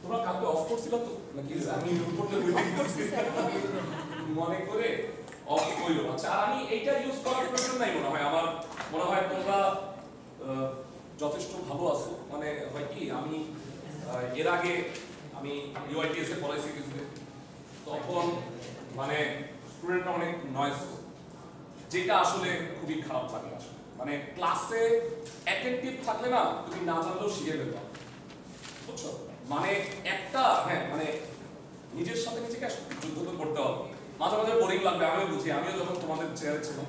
তোমরা কালকে অফ করছিল তো নাকি আমি রিপোর্টে মনে করে অফ কইলো। আচ্ছা, আর আমি এইটা ইউজ করার প্রয়োজন নাই মনে হয়। আমার মনে হয় তোমরা যথেষ্ট ভালো আছো। মানে হয় কি, আমি এর আগে আমি ইউআইটিএস এ পড়াইছি কিছু, তখন মানে স্টুডেন্টরা অনেক নয়েজ, যেটা আসলে খুবই খারাপ লাগে। আসলে মানে ক্লাসে অ্যাটেনটিভ থাকলে না তুমি না জানলেও শিখে ফেলবা, বুঝছো? মানে একটা মানে নিজের সাথে নিজেকে যুদ্ধ তো করতে হবে। মাঝে মাঝে বোরিং লাগবে, আমিও বুঝি। আমিও যখন তোমাদের চেয়ারে ছিলাম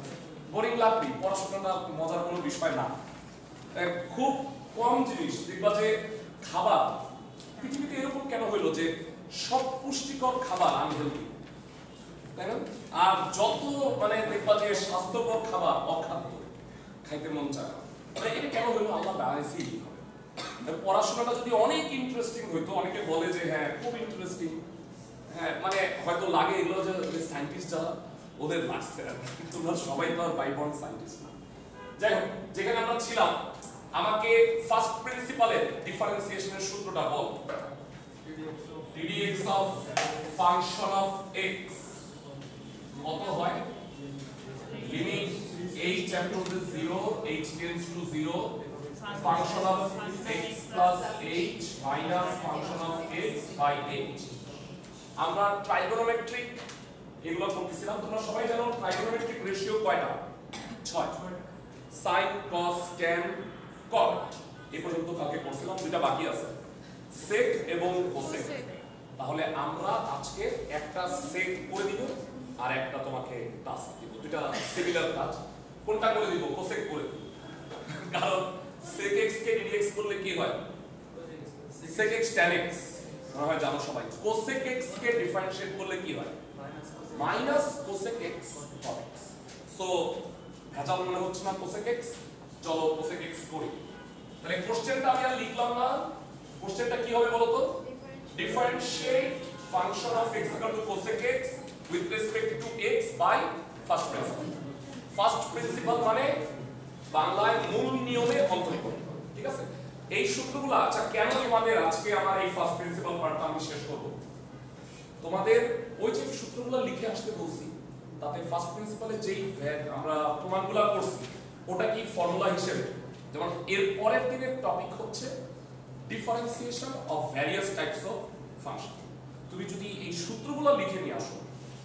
বোরিং লাগবে, পড়াশোনাটা মজার কোনো বিষয় না। খুব কম জিনিস দেখবা যে খাবার পৃথিবীতে এরকম কেন হইলো যে সব পুষ্টিকর খাবার আনহেলদি, তাই না? আর যত মানে দেখবা যে স্বাস্থ্যকর খাবার অখাদ্য, খাইতে মন চায়। মানে এটা কেন হইলো? আল্লাহ ব্যালেন্সই হবে। পড়াশোনাটা যদি অনেক ইন্টারেস্টিং হইতো, অনেকে বলে যে হ্যাঁ খুব ইন্টারেস্টিং, মানে হয়তো লাগে এগুলো যে সায়েন্টিস্ট যারা ওদের লাগছে, তোমরা সবাই তো আর বাইবর্ন সায়েন্টিস্ট না। যাই হোক, যেখানে আমরা ছিলাম, আমাকে ফার্স্ট প্রিন্সিপালের ডিফারেন্সিয়েশনের সূত্রটা বল। ddx of function of x কত হয়? Limit h approaches 0, h tends to 0, function of x plus h minus function of x by h. আমরা ট্রাইগোনোমেট্রিক এগুলো করতেছিলাম। তোমরা সবাই জানো ট্রাইগোনোমেট্রিক রেশিও কয়টা? 6। sin cos tan cot এই পর্যন্ত কালকে পড়ছিলাম, দুটো বাকি আছে, sec এবং cosec। তাহলে আমরা আজকে একটা sec করে দিব আর একটা তোমাকে টাস্ক দিব, দুটো সিমিলার কাজ। কোনটা করে দিব? cosec করে দিব। কারণ sec x কে ddx করলে কি হয়? sec x tan x, মনে হয় জানো সবাই। cosec x কে ডিফারেন্সিয়েট করলে কি হয়? Minus cosec x cot x। So ভেজাল মনে হচ্ছে না cosec x? চলো cosec x করি। তাহলে কোশ্চেনটা আমি আর লিখলাম না। কোশ্চেনটা কি হবে বলো তো? Differentiate function of x equal to cosec x with respect to x by first principal. First principal মানে বাংলায় মূল নিয়মে অন্তর্ভুক্ত, ঠিক আছে? এই সূত্রগুলো, আচ্ছা কেন তোমাদের আজকে আমার এই ফার্স্ট প্রিন্সিপাল পার্টটা আমি শেষ করব? তোমাদের ওই যে সূত্রগুলো লিখে আসতে বলছি, তাতে ফার্স্ট প্রিন্সিপালে যেই আমরা প্রমাণগুলো করছি ওটা কি ফর্মুলা হিসেবে, যেমন এর পরের দিনের টপিক হচ্ছে differentiation of various types of function. তুমি যদি এই সূত্রগুলো লিখে নিয়ে আসো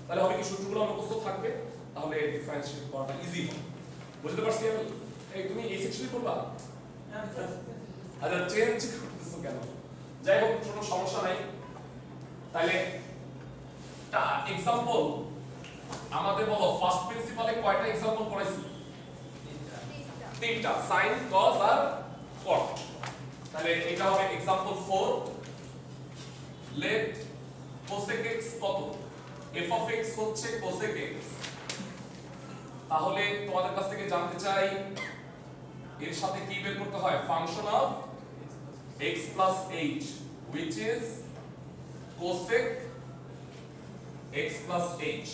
তাহলে হবে কি, সূত্রগুলো মুখস্থ থাকবে, তাহলে ডিফারেন্সিয়েট করাটা ইজি হবে। বুঝতে পারছি আমি? এই তুমি এই সেকশনে করবা? আচ্ছা, চেঞ্জ করতেছো কেন? যাই হোক, কোনো সমস্যা নাই। তাহলে একটা एग्जांपल আমাদের বলো, ফার্স্ট প্রিন্সিপালে কয়টা एग्जांपल পড়াইছি? তিনটা, sin cos আর cot। তাহলে এটা হবে एग्जांपल 4। let cosec x কত? f of x হচ্ছে cosec x। তাহলে তোমাদের কাছ থেকে জানতে চাই এর সাথে কি বের করতে হয়? Function of x plus h which is cosec x plus h.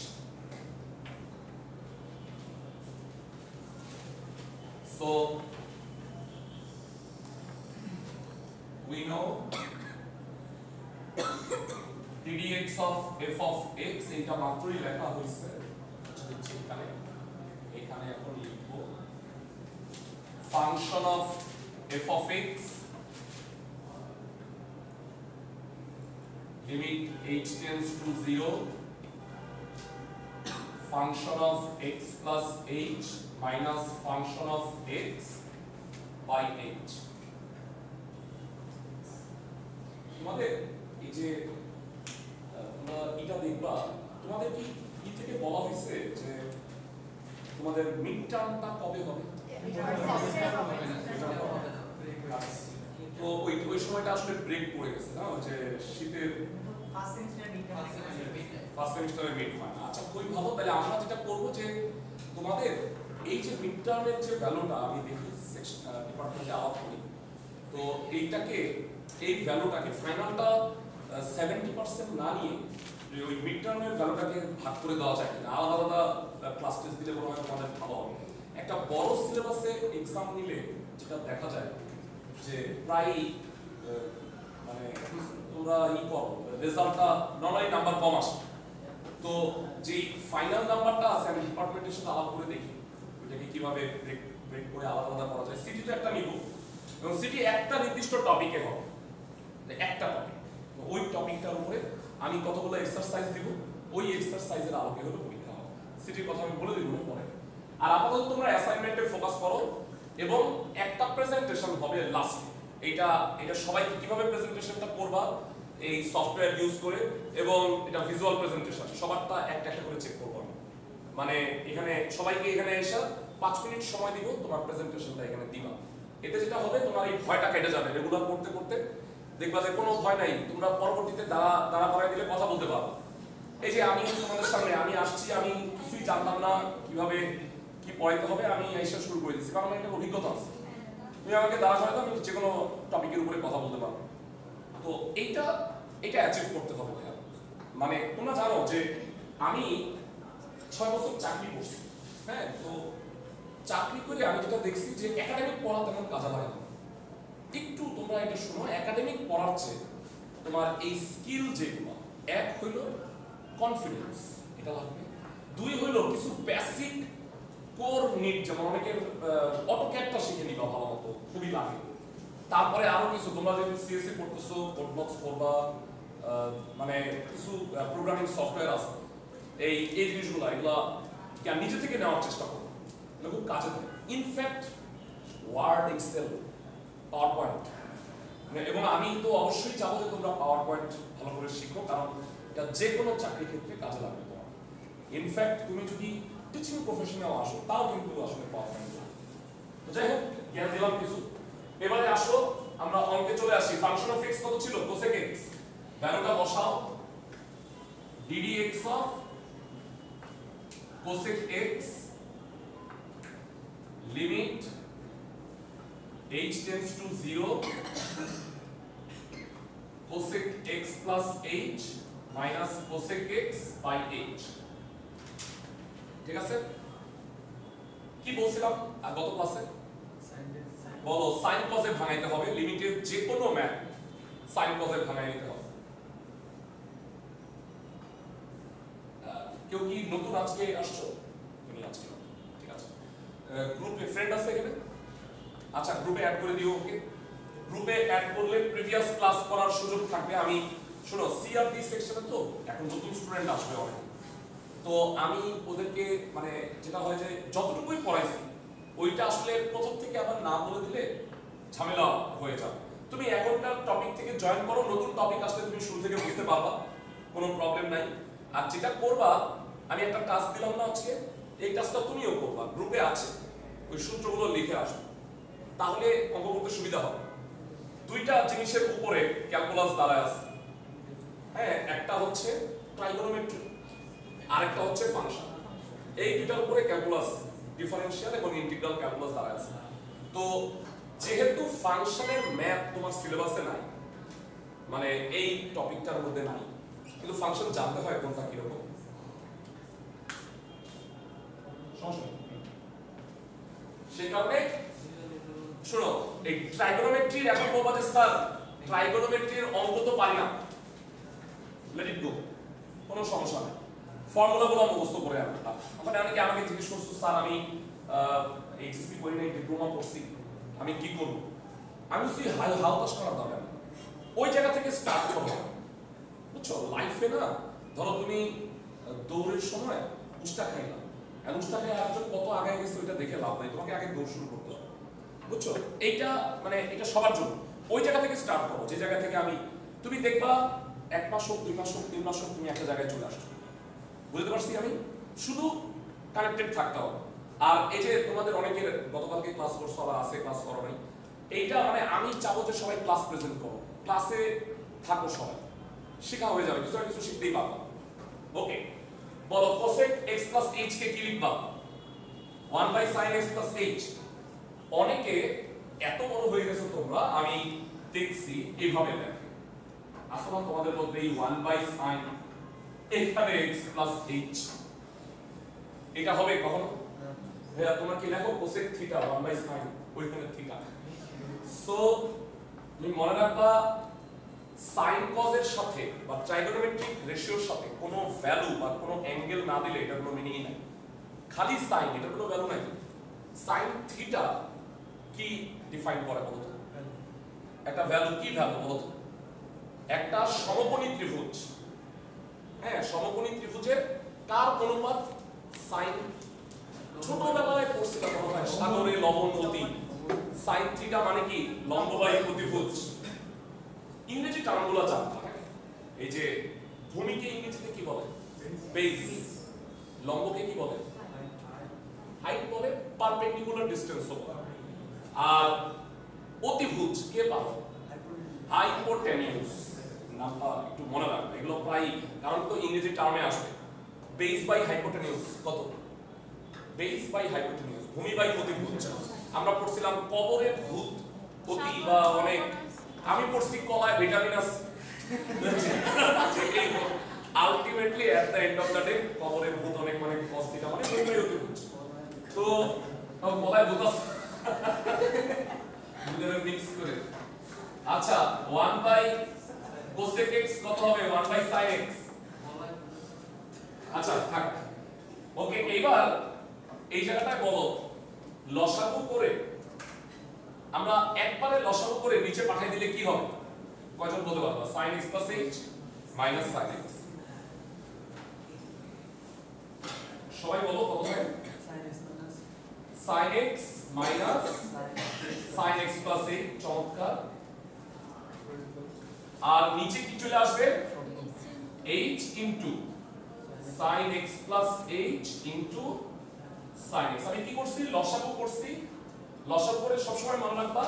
So we know ddx of f of x এটা মাত্রই লেখা হয়েছে, এখানে এখন লিখব function of f of x limit h tends to 0, function of x plus h minus function of x by h. তোমাদের এই যে তোমরা এটা দেখবা, তোমাদের কি ই থেকে বলা হয়েছে যে তোমাদের মিড টার্মটা কবে হবে? তো ওই সময়টা আসলে ব্রেক পড়ে গেছে না, যে শীতের ফার্স্ট সেমিস্টারে মিড হয় না। আচ্ছা, খুবই ভালো। তাহলে আমরা যেটা করবো যে তোমাদের এই যে মিড টার্মের যে ভ্যালুটা আমি দেখি ডিপার্টমেন্টে আলাপ করি, তো এইটাকে এই ভ্যালুটাকে ফাইনালটা 70% না নিয়ে ওই মিড টার্মের ভ্যালুটাকে ভাগ করে দেওয়া যায় কিনা, আলাদা আলাদা ক্লাস টেস্ট দিলে মনে হয় তোমাদের ভালো হবে। একটা বড় সিলেবাসে এক্সাম নিলে যেটা দেখা যায় যে প্রায় মানে তোমরা করো রেজাল্টটা নরমালি নাম্বার কম আসে, তো যে ফাইনাল নাম্বারটা আছে আমি ডিপার্টমেন্টের সাথে আলাপ করে দেখি ওইটাকে কিভাবে ব্রেক ব্রেক করে আলাদা আলাদা করা যায়। সিটি তো একটা নিব এবং সিটি একটা নির্দিষ্ট টপিকে হবে, একটা টপিক, ওই টপিকটার উপরে আমি কতগুলো এক্সারসাইজ দিব, ওই এক্সারসাইজের আলোকে হলো পরীক্ষা হবে। সিটির কথা আমি বলে দিব পরে। আর আপাতত তোমরা অ্যাসাইনমেন্টে ফোকাস করো এবং একটা প্রেজেন্টেশন হবে লাস্টে। এটা সবাইকে কিভাবে প্রেজেন্টেশনটা করবা এই সফটওয়্যার ইউজ করে, এবং এটা ভিজুয়াল প্রেজেন্টেশন সবারটা একটা একটা করে চেক করবো। মানে এখানে সবাইকে এখানে এসে 5 মিনিট সময় দিব, তোমার প্রেজেন্টেশনটা এখানে দিবা। এতে যেটা হবে তোমার এই ভয়টা কেটে যাবে, রেগুলার করতে করতে দেখবা যে কোনো ভয় নাই, তোমরা পরবর্তীতে দাঁড়া করাই দিলে কথা বলতে পারো। এই যে আমি তোমাদের সামনে আমি আসছি, আমি কিছুই জানতাম না কিভাবে কি পড়াইতে হবে, আমি এসে শুরু করে দিচ্ছি কারণ একটা অভিজ্ঞতা আছে। তুমি আমাকে দাঁড়া করাই দাও, আমি যে কোনো টপিকের উপরে কথা বলতে পারবো। তো এটা অ্যাচিভ করতে হবে। মানে তোমরা জানো যে আমি 6 বছর চাকরি করছি, হ্যাঁ, তো চাকরি করে আমি যেটা দেখছি যে একাডেমিক পড়া তেমন কাজে লাগে না। একটু তোমরা এটা শোনো, একাডেমিক পড়ার চেয়ে তোমার এই স্কিল যেগুলো, এক হইল কনফিডেন্স, এটা লাগবে। 2 হইল কিছু বেসিক কোর নিড, যেমন অনেকের অটোক্যাডটা শিখে নিবা ভালো মতো, খুবই লাগে। তারপরে আরো কিছু তোমরা যদি সিএসসি করতেছো, কোড বক্স করবা, মানে কিছু প্রোগ্রামিং সফটওয়্যার আছে, এই জিনিসগুলো এগুলা নিজে থেকে নেওয়ার চেষ্টা করো, এগুলো খুব কাজে দেয়। In fact word, Excel, PowerPoint, এবং আমি তো অবশ্যই চাবো যে তোমরা পাওয়ার পয়েন্ট ভালো করে শিখো, কারণ এটা যে কোনো চাকরির ক্ষেত্রে কাজে লাগবে তোমার। ইনফ্যাক্ট তুমি যদি টিচিং প্রফেশনেও আসো তাও কিন্তু আসলে পাওয়ার পয়েন্ট। তো যাই হোক, জ্ঞান দিলাম কিছু। এবারে আসো আমরা অঙ্কে চলে আসি। ফাংশন অফ এক্স কত ছিল? Cosec x. ভ্যালুটা বসাও, DD x of cosec x limit h tends to 0 cosec x plus h minus cosec x by h। ঠিক আছে, কি বলছিলাম গত ক্লাসে? বলো, সাইন কজে ভাঙাইতে হবে, লিমিটের যে কোনো ম্যাথ সাইন কজে ভাঙাই নিতে হবে। কেউ কি নতুন আজকে আসছো? তুমি আজকে নতুন, ঠিক আছে। গ্রুপে ফ্রেন্ড আছে এখানে? আচ্ছা, গ্রুপে অ্যাড করে দিও ওকে। গ্রুপে অ্যাড করলে প্রিভিয়াস ক্লাস করার সুযোগ থাকবে। আমি শোনো, সিআরডি সেকশনে তো এখন নতুন স্টুডেন্ট আসবে অনেক, তো আমি ওদেরকে মানে যেটা হয় যে যতটুকুই পড়াইছি ওইটা আসলে প্রথম থেকে আবার না বলে দিলে ঝামেলা হয়ে যাবে। তুমি এখনকার টপিক থেকে জয়েন করো, নতুন টপিক আসলে তুমি শুরু থেকে বুঝতে পারবা, কোনো প্রবলেম নাই। আর যেটা করবা, আমি একটা কাজ দিলাম না আজকে, এই কাজটা তুমিও করবা, গ্রুপে আছে, ওই সূত্রগুলো লিখে আসবে, তাহলে অঙ্ক করতে সুবিধা হবে। 2টা জিনিসের উপরে ক্যালকুলাস দাঁড়ায় আছে, হ্যাঁ, একটা হচ্ছে ট্রাইগোনোমেট্রি, আরেকটা হচ্ছে ফাংশন। এই 2টার উপরে ক্যালকুলাস, ডিফারেনশিয়াল এবং ইন্টিগ্রাল ক্যালকুলাস দাঁড়ায় আছে। তো যেহেতু ফাংশনের ম্যাথ তোমার সিলেবাসে নাই, মানে এই টপিকটার মধ্যে নাই, কিন্তু ফাংশন জানতে হয় কোনটা কিরকম। সেই কারণে শোনো, এই ট্রাইগোনোমেট্রির এখন বলবা যে স্যার ট্রাইগোনোমেট্রির অঙ্ক তো পারি না, লেট ইট গো, কোনো সমস্যা নেই, ফর্মুলাগুলো মুখস্থ করে আনবা। মানে অনেকে আমাকে জিজ্ঞেস করছো, স্যার আমি এইচএসসি করি নাই, ডিপ্লোমা করছি, আমি কি করব? আমি যদি হালতাস করার দরকার নেই, ওই জায়গা থেকে স্টার্ট করবো, বুঝছো? লাইফে না, ধরো তুমি দৌড়ের সময় উষ্টা খাইলাম, আর উষ্টা খাই আর কত আগায় গেছে ওইটা দেখে লাভ নাই, তোমাকে আগে দৌড় শুরু করতে হবে, বুঝছো? এইটা মানে এটা সবার জন্য। ওই জায়গা থেকে স্টার্ট করো, যে জায়গা থেকে তুমি দেখবা 1 মাস হোক, 2 মাস হোক, 3 মাস হোক, তুমি একটা জায়গায় চলে আসছো। বুঝতে পারছি আমি? শুধু কানেক্টেড থাকতে হবে। আর এই যে তোমাদের অনেকের গতকালকে ক্লাস করছো, আবার আছে ক্লাস করো নাই, এইটা মানে আমি চাবো যে সবাই ক্লাস প্রেজেন্ট করো, ক্লাসে থাকো, সবাই শেখা হয়ে যাবে, কিছু না কিছু শিখতেই পারবা। ওকে, বলো cosec x plus h কে কি লিখবা? 1/sin x plus h। অনেকে এত বড় হয়ে গেছে তোমরা, আমি দেখছি এইভাবে লেখে। আসলে তোমাদের মধ্যে এই 1/sin এখানে x plus h, এটা হবে কখনো? ভাইয়া তোমরা কি লেখো cosec থিটা 1/sin ওইখানে থিটা। সো তুমি মনে রাখবা সাইন কজ এর সাথে বা ট্রাইগোনোমেট্রিক রেশিওর সাথে কোনো ভ্যালু বা কোনো অ্যাঙ্গেল না দিলে এটা কোনো মিনিংই নাই। খালি সাইন, এটা কোনো ভ্যালু নাই। সাইন থিটা কি ডিফাইন করে বলতো? একটা ভ্যালু, কি ভ্যালু বলতো? একটা সমকোণী ত্রিভুজ, হ্যাঁ সমকোণী ত্রিভুজের কার অনুপাত? সাইন। ছোটবেলায় পড়ছিলাম মনে হয় সাগরে লবণ অতি। সাইন থিটা মানে কি? লম্ববাহী প্রতিভুজ। ইংরেজি টার্মগুলো জানতে হবে। এই যে ভূমিকে ইংরেজিতে কি বলে? বেস। লম্বকে কি বলে? হাইট বলে, পারপেন্ডিকুলার ডিসটেন্স বলে। আর অতিভুজ কে পাবে? হাইপোটেনিউস। নামটা একটু মনে রাখবে, এগুলো প্রায়, কারণ তো ইংরেজি টার্মে আসবে। বেস বাই হাইপোটেনিউস কত? বেস বাই হাইপোটেনিউস, ভূমি বাই অতিভুজ। আমরা পড়ছিলাম কবরের ভূত অতি বা অনেক, আমি পড়ছি কলায় ভিটামিন আছে। Ultimately at the end of the day কবরের ভূত অনেক মানে কস্তিটা মানে ভূমি বাই অতিভুজ। তো কলায় ভূত আছে, দুটোরে মিক্স করে। আচ্ছা 1 বাই cosec x কত হবে? 1 বাই sin x। আচ্ছা থাক, ওকে। এবার এই জায়গাটায় বলো লসাগু করে আমরা একবারে লসাগু করে নিচে পাঠিয়ে দিলে কি হবে? কয়জন বলতে পারবা? sin x plus h minus sin x। সবাই বলো কত হবে? sin x minus sin x plus h। চমৎকার। আর নিচে কি চলে আসবে? h into sin x plus h into sin x। আমি কি করছি? লসাগু করছি। লসাগু করে সব সময় মনে রাখবা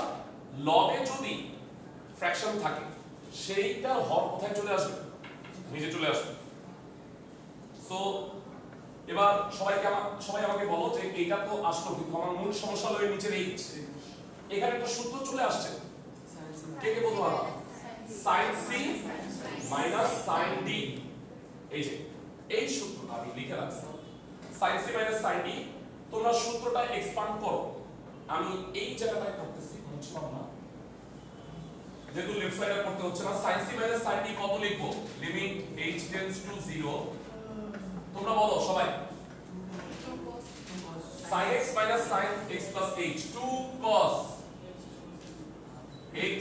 লবে যদি ফ্র্যাকশন থাকে সেইটা হর কোথায় চলে আসবে? নিচে চলে আসবে। সো এবার সবাই আমাকে বলো যে এইটা তো আসলো, কিন্তু আমার মূল সমস্যা হলো নিচে h। এখানে একটা সূত্র চলে আসছে, কে কে বলতে পারবা? sin c minus sin d। এই যে এই সূত্রটা আমি লিখে রাখছি, sin c minus sin d। তোমরা সূত্রটা এক্সপান্ড করো। আমি এই জায়গাটায় করতেছি, বুঝলাম না যেহেতু লেফট সাইডে করতে হচ্ছে না। sin c minus sin d কত লিখবো? Limit h tends to 0। তোমরা বলো সবাই। sin x minus sin x plus h, 2 cos x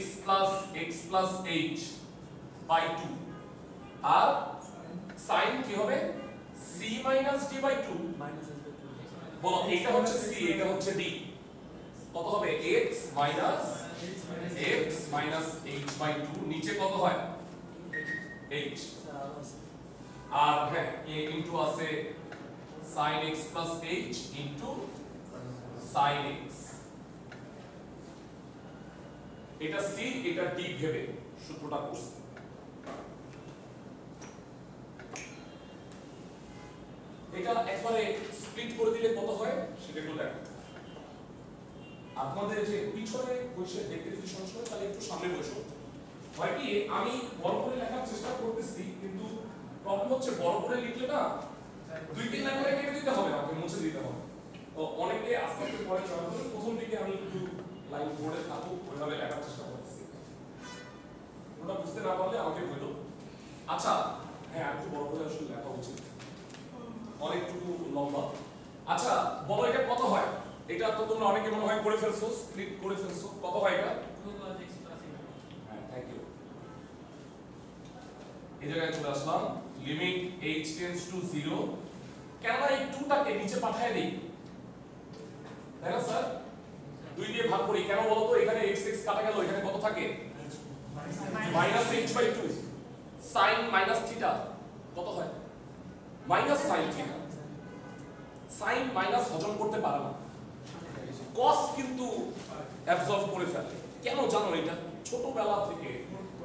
plus h by 2। R sin কি হবে? c minus d by 2। বলো এটা হচ্ছে c, এটা হচ্ছে d, কত হবে? x minus h by 2। নিচে কত হয়? h। আর হ্যাঁ a ইনটু আছে sin x plus h into sin x। এটা c, এটা d ভেবে সূত্রটা করছি। এটা একবারে স্প্লিট করে দিলে কত হয় সেটা একটু দেখো। আপনাদের যে পিছনে বসে দেখতে যদি সমস্যা হয় তাহলে একটু সামনে বসো। হয় কি আমি বড় করে লেখার চেষ্টা করতেছি, কিন্তু প্রবলেম হচ্ছে বড় করে লিখলে না 2-3 লাইন করে কেটে দিতে হবে, আমাকে মুছে দিতে হবে। তো অনেকে আস্তে আস্তে পরে চয়ন করে, প্রথম দিকে আমি একটু লাইন বোর্ডে থাকুক ওইভাবে লেখার চেষ্টা করতেছি। ওটা বুঝতে না পারলে আমাকে বলো। আচ্ছা হ্যাঁ আর একটু বড় করে আসলে লেখা উচিত, অনেকটুকু লম্বা। আচ্ছা বলো এটা কত হয়? এটা তো তোমরা অনেকে মনে হয় করে ফেলছো, স্প্লিট করে ফেলছো। কত হয় এটা? 2 cos x plus h। হ্যাঁ থ্যাংক ইউ। এই জায়গায় চলে আসলাম, লিমিট h টেন্ডস টু 0। কেন এই 2টাকে নিচে পাঠিয়ে দেই? তাই না স্যার? 2 দিয়ে ভাগ করি কেন বলো তো? এখানে x x কাটা গেল, এখানে কত থাকে? Minus h by 2। sin minus theta কত হয়? Minus sin theta. sin minus হজম করতে পারে না, cos কিন্তু অ্যাবজর্ব করে ফেলে। কেন জানো? এটা ছোটবেলা থেকে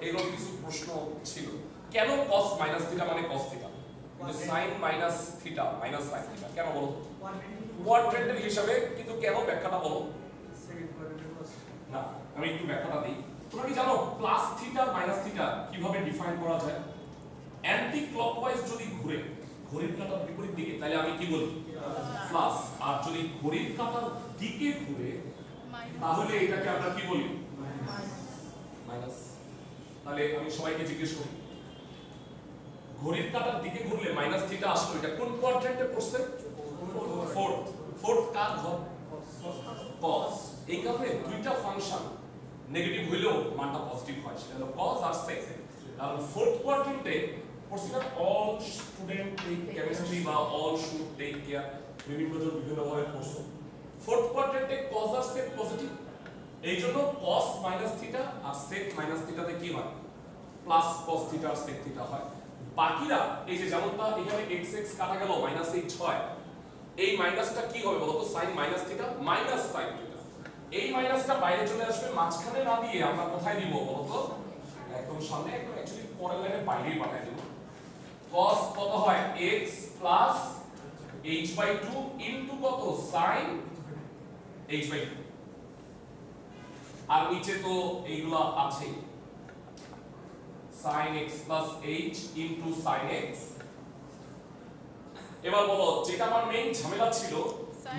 এরকম কিছু প্রশ্ন ছিল। কেন cos মাইনাস থিটা মানে cos থিটা, কিন্তু sin minus theta minus sin theta কেন বলো? কোয়াড্রেন্টের হিসাবে। কিন্তু কেন ব্যাখ্যাটা বলো? না আমি একটু ব্যাখ্যাটা দিই। তোমরা কি জানো প্লাস থিটা মাইনাস থিটা কিভাবে ডিফাইন করা যায়? অ্যান্টি ক্লকওয়াইজ যদি ঘুরে ঘড়ির কাঁটার বিপরীত দিকে তাহলে আমি কি বলি? প্লাস। আর যদি ঘড়ির কাঁটার দিকে ঘুরে তাহলে এটাকে আমরা কি বলি? মাইনাস। তাহলে আমি সবাইকে জিজ্ঞেস করি, ঘড়ির কাঁটার দিকে ঘুরলে মাইনাস থিটা আসলো, এটা কোন কোয়াড্রেন্টে পড়ছে? ফোর্থ কার ঘর? cos। এই কারণে দুইটা ফাংশন নেগেটিভ হইলেও মানটা পজিটিভ হয়, সেটা হলো cos আর sec। কারণ ফোর্থ কোয়াড্রেন্টে পড়ছে না, অল স্টুডেন্ট টেক কেমিস্ট্রি বা অল শুড টেক কেয়ার, বিভিন্ন জন বিভিন্ন ভাবে পড়ছে। ফোর্থ কোয়াড্রেন্টে cos আর sec পজিটিভ, এইজন্য cos মাইনাস থিটা আর sec মাইনাস থিটাতে কি হয়? প্লাস cos থিটা আর sec থিটা হয়। বাকিরা এই যে যেমনটা এখানে x x কাটা গেল মাইনাস h হয়, এই মাইনাসটা কি হবে বলতো? sin minus theta minus sin theta. এই মাইনাসটা বাইরে চলে আসবে, মাঝখানে না দিয়ে আমরা কোথায় দিব বলতো? একদম সামনে, একদম অ্যাকচুয়ালি পরের লাইনের বাইরেই পাঠিয়ে দেব। cos কত হয়? x প্লাস h/2 ইনটু কত? sin h/2। আর নিচে তো এইগুলা আছে, sin x plus h into sin x। এবার বলো, যেটা আমার মেইন ঝামেলা ছিল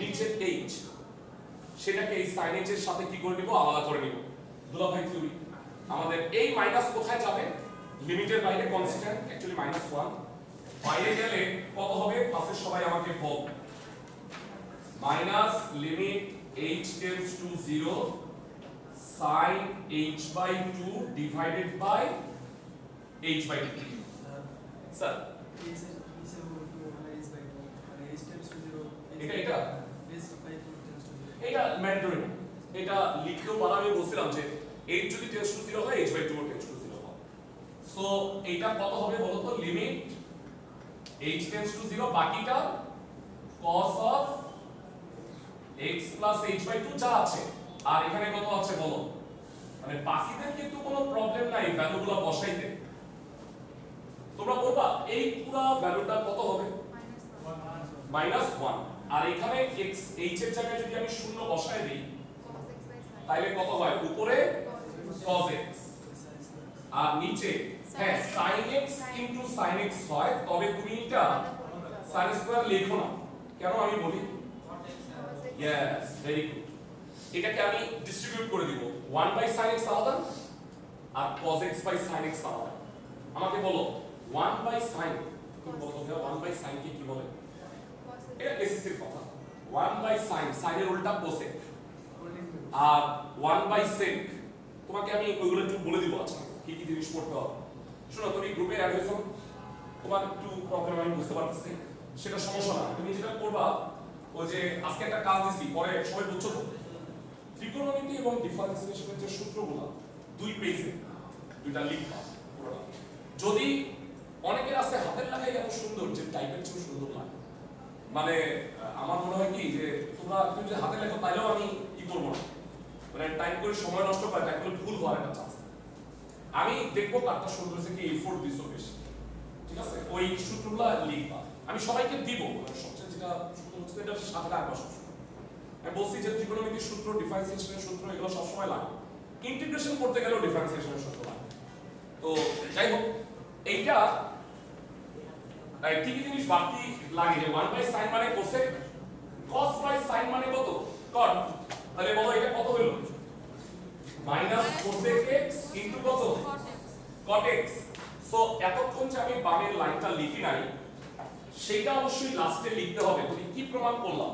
নিচে h, সেটাকে এই sin h এর সাথে কি করে নিব? আলাদা করে নিব। দুলাভাই থিওরি আমাদের এই মাইনাস কোথায় যাবে? লিমিটের বাইরে কনস্ট্যান্ট, অ্যাকচুয়ালি -1 বাইরে গেলে কত হবে? পাশে সবাই আমাকে বল। Minus limit h tends to 0 sin h/2 divided by h/2। Sir এটা ম্যান্ডেটরি, এটা লিখতেও পারা। আমি বলছিলাম যে h যদি টেন্ডস টু 0 হয় h/2 টেন্ডস টু 0 হয়। সো এটা কত হবে বলো তো? লিমিট h টেন্ডস টু 0, বাকিটা cos of x plus h/2 যা আছে। আর এখানে কত আছে বলো? মানে বাকিদের কিন্তু কোনো প্রবলেম নাই ভ্যালুগুলো বসাইতে। তোমরা বলবা এই পুরো ভ্যালুটা কত হবে? -1। আর এখানে x h এর জায়গায় যদি আমি 0 বসাই দেই তাহলে কত হয়? উপরে cos x আর নিচে হ্যাঁ sin x into sin x হয়। তবে তুমি এটা sin স্কয়ার লেখো না, কেন আমি বলি? Yes, very good. এটাকে আমি ডিস্ট্রিবিউট করে দিব, 1/sin x আলাদা আর cos x by sin x আলাদা। আমাকে বলো 1/sin, তুমি বলো তো 1/sin কে কি বলে? এটা এসএসসির কথা। 1/sin, sin এর উল্টা cosec, আর 1/sec তোমাকে আমি ওইগুলো একটু বলে দিব আচ্ছা কি কি জিনিস পড়তে হবে। শোনো, তুমি গ্রুপে অ্যাড হয়েছো, তোমার একটু প্রবলেম আমি বুঝতে পারতেছি, সেটা সমস্যা না। তুমি যেটা করবা, ওই যে আজকে একটা কাজ দিছি, পরে সবাই বুঝছো তো, ত্রিকোণমিতি এবং ডিফারেন্সিয়েশনের যে সূত্রগুলো 2 পেজে দুইটা লিখবা পুরোটা। যদি অনেকের আছে হাতের লেখাই এত সুন্দর যে টাইপের চেয়ে সুন্দর লাগে, মানে আমার মনে হয় কি যে তুমি যে হাতে লেখো তাইলেও আমি কি করবো না, মানে টাইপ করে সময় নষ্ট করে টাইপ করে ভুল হওয়ার একটা চান্স। আমি দেখবো কারটা সুন্দর হয়েছে কি এফোর্ট দিছো বেশি, ঠিক আছে? ওই সূত্রগুলো লিখবা, আমি সবাইকে দিব। সবচেয়ে যেটা সূত্র হচ্ছে এটা সাথে রাখবা সবসময়। আমি বলছি যে ত্রিকোণমিতির সূত্র, ডিফারেন্সিয়েশনের সূত্র এগুলো সবসময় লাগে, ইন্টিগ্রেশন করতে গেলেও ডিফারেন্সিয়েশনের সূত্র লাগে। তো যাই হোক, এইটা কি কি জিনিস বাড়তি লাগে? যে 1/sin মানে cosec, cos by sin মানে কত? cot। তাহলে বলো এটা কত হলো? -cosec x ইনটু কত? cot x। সো এতক্ষণ যে আমি বামের লাইনটা লিখি নাই, সেটা অবশ্যই লাস্টে লিখতে হবে। তুমি কি প্রমাণ করলাম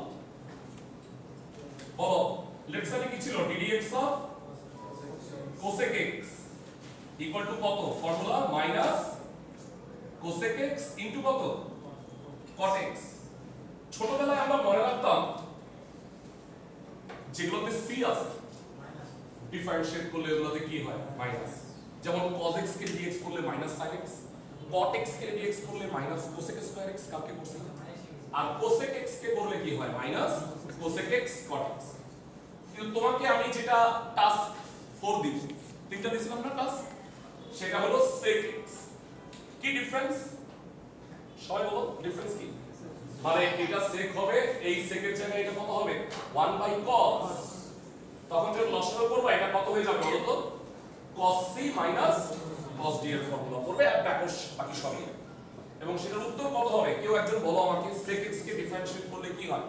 বলো? লেটস কি ছিল? ddx of cosec x equal to কত? ফর্মুলা -cosec x ইনটু কত? cot x। ছোটবেলায় আমরা মনে রাখতাম যেগুলোতে c আছে ডিফারেন্সিয়েট করলে এগুলোতে কি হয়? মাইনাস। যেমন cos x কে dx করলে -sin x, cot x কে dx করলে -cosec স্কয়ার x, কাকে করছে? আর cosec x কে করলে কি হয়? -cosec x cot x। কিন্তু তোমাকে আমি যেটা টাস্ক 4 দিছি, তিনটা দিছিলাম না টাস্ক, সেটা হলো sec x। কি ডিফারেন্স? সবাই বলো ডিফারেন্স কি? মানে এটা sec হবে, এই sec এর জায়গায় এটা কত হবে? 1/cos। তখন যখন লসাগু করব এটা কত হয়ে যাবে বলো তো? cos c cos d এর ফর্মুলা করবে আর বাকি সবই। এবং সেটার উত্তর কত হবে? কেউ একজন বলো আমাকে, sec x কে ডিফারেন্সিয়েট করলে কি হয়?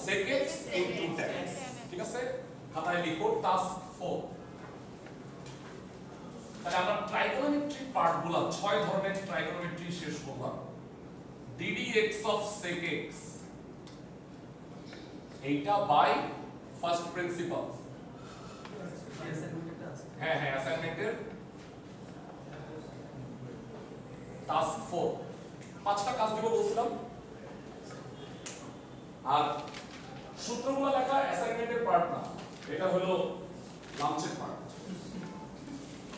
sec x into tan x। ঠিক আছে, খাতায় লিখো টাস্ক 4। তাহলে আমরা ট্রাইগোনোমেট্রি পার্টগুলো 6 ধরনের ট্রাইগোনোমেট্রি শেষ করলাম। ddx of sec x এইটা বাই ফার্স্ট প্রিন্সিপাল। হ্যাঁ অ্যাসাইনমেন্টের টাস্ক 4 5টা কাজ দিব বলছিলাম। আর সূত্রগুলো লেখা অ্যাসাইনমেন্টের পার্ট না, এটা হলো লাঞ্চের পার্ট।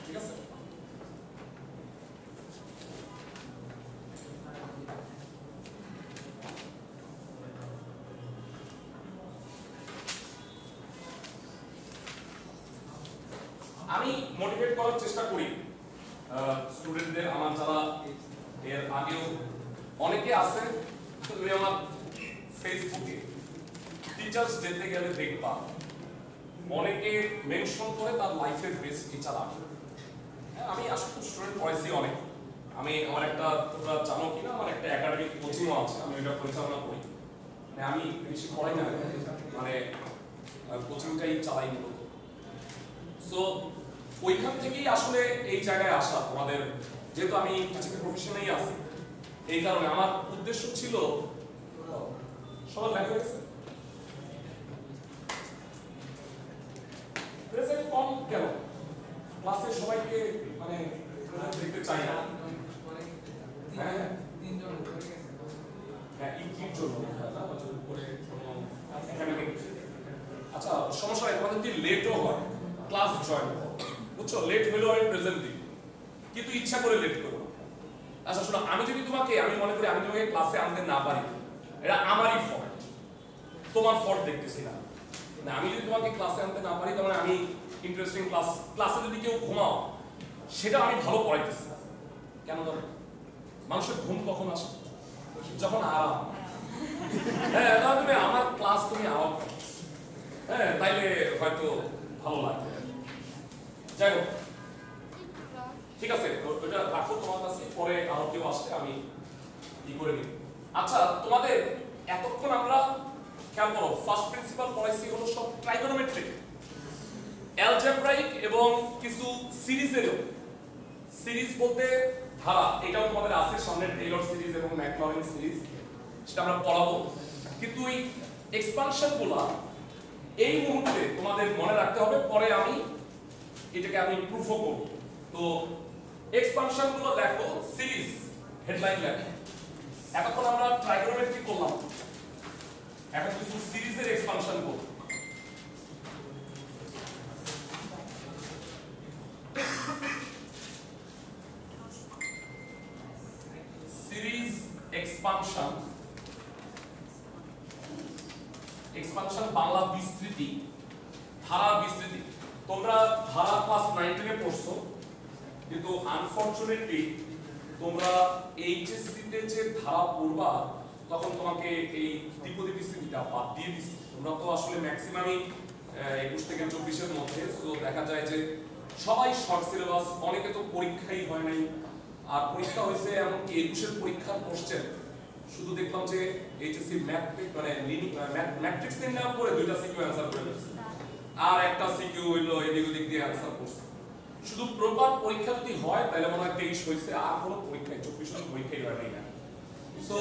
ঠিক আছে? আমি মোটিভেট করার চেষ্টা করি স্টুডেন্টদের। আমার যারা এর আগেও অনেকে আছে, তুমি আমার ফেসবুকে টিচার্স ডেতে গেলে দেখবা অনেকে মেনশন করে তার লাইফের বেস্ট টিচার আছে। আমি আসলে স্টুডেন্ট পড়াইছি অনেক। আমি আমার একটা, তোমরা জানো কিনা, আমার একটা একাডেমিক কোচিংও আছে, আমি এটা পরিচালনা করি। মানে আমি বেশি পড়াই না, মানে কোচিংটাই চালাই মূলত। সো ওইখান থেকেই আসলে এই জায়গায় আসা তোমাদের, যেহেতু আমি টিচিং প্রফেশনেই আছি, এই কারণে আমার উদ্দেশ্য ছিল সবার লেখা হয়েছে প্রেজেন্ট কম কেন ক্লাসে সবাইকে মানে দেখতে চাই না। আচ্ছা সমস্যা নাই, তোমাদের যদি লেটও হয় ক্লাস জয়েন করো, বুঝছো? লেট হলেও আমি প্রেজেন্ট দিই, কিন্তু ইচ্ছা করে লেট করবো। আচ্ছা শোনো, আমি যদি তোমাকে, আমি মনে করি আমি তোমাকে ক্লাসে আনতে না পারি, এটা আমারই ফল্ট, তোমার ফল্ট দেখতেছি না। আমি যদি তোমাকে ক্লাসে আনতে না পারি, তাহলে আমি ইন্টারেস্টিং ক্লাসে যদি কেউ ঘুমাও, সেটা আমি ভালো পড়াইতেছি না। কেন ধরো মানুষের ঘুম কখন আসে? যখন আরাম। হ্যাঁ তুমি আমার ক্লাস তুমি আরাম, হ্যাঁ তাইলে হয়তো ভালো লাগবে। যাই হোক, ঠিক আছে, ওটা রাখো তোমার কাছে, পরে আরো কেউ আসলে আমি কি করে নিই। আচ্ছা তোমাদের এতক্ষণ আমরা খেয়াল করো, ফার্স্ট প্রিন্সিপাল পড়াইছি হলো সব ট্রাইগোনোমেট্রিক, অ্যালজেব্রাইক এবং কিছু সিরিজেরও। সিরিজ বলতে ধারা, এটাও তোমাদের আছে সামনে, টেইলর সিরিজ এবং ম্যাকলরিন সিরিজ, সেটা আমরা পড়াবো। কিন্তু এই এক্সপানশনগুলো এই মুহূর্তে তোমাদের মনে রাখতে হবে, পরে আমি এটাকে আমি প্রুফও করব। তো এক্সপানশনগুলো লেখো, সিরিজ হেডলাইন লেখো। এতক্ষণ আমরা ট্রাইগোনোমেট্রি করলাম, এখন কিছু সিরিজের এক্সপানশন করব। সিরিজ এক্সপানশন, এক্সপানশন বাংলা বিস্তৃতি, ধারা বিস্তৃতি। তোমরা ধারা ক্লাস 9 এ পড়ছো, কিন্তু আনফরচুনেটলি তোমরা এইচএসসি তে যে ধারা পড়বা, তখন তোমাকে এই দ্বিপদী বিস্তৃতিটা বাদ দিয়ে দিচ্ছে। তোমরা তো আসলে ম্যাক্সিমামই 21 থেকে 24 এর মধ্যে, সো দেখা যায় যে সবাই শর্ট সিলেবাস, অনেকে তো পরীক্ষাই হয় নাই, আর পরীক্ষা হয়েছে এমনকি 21 এর পরীক্ষার কোশ্চেন শুধু দেখলাম যে এইচএসসি ম্যাট্রিক্স মানে ম্যাট্রিক্স নির্ণয় করে 2টা সিকিউ অ্যানসার করে দিয়েছে, আর একটা সিকিউ হইলো এদিক ওদিক দিয়ে অ্যানসার করছে। শুধু প্রপার পরীক্ষা যদি হয় তাহলে মনে হয় 23 হয়েছে, আর কোনো পরীক্ষায় 24 এর পরীক্ষাই হয় নাই। সো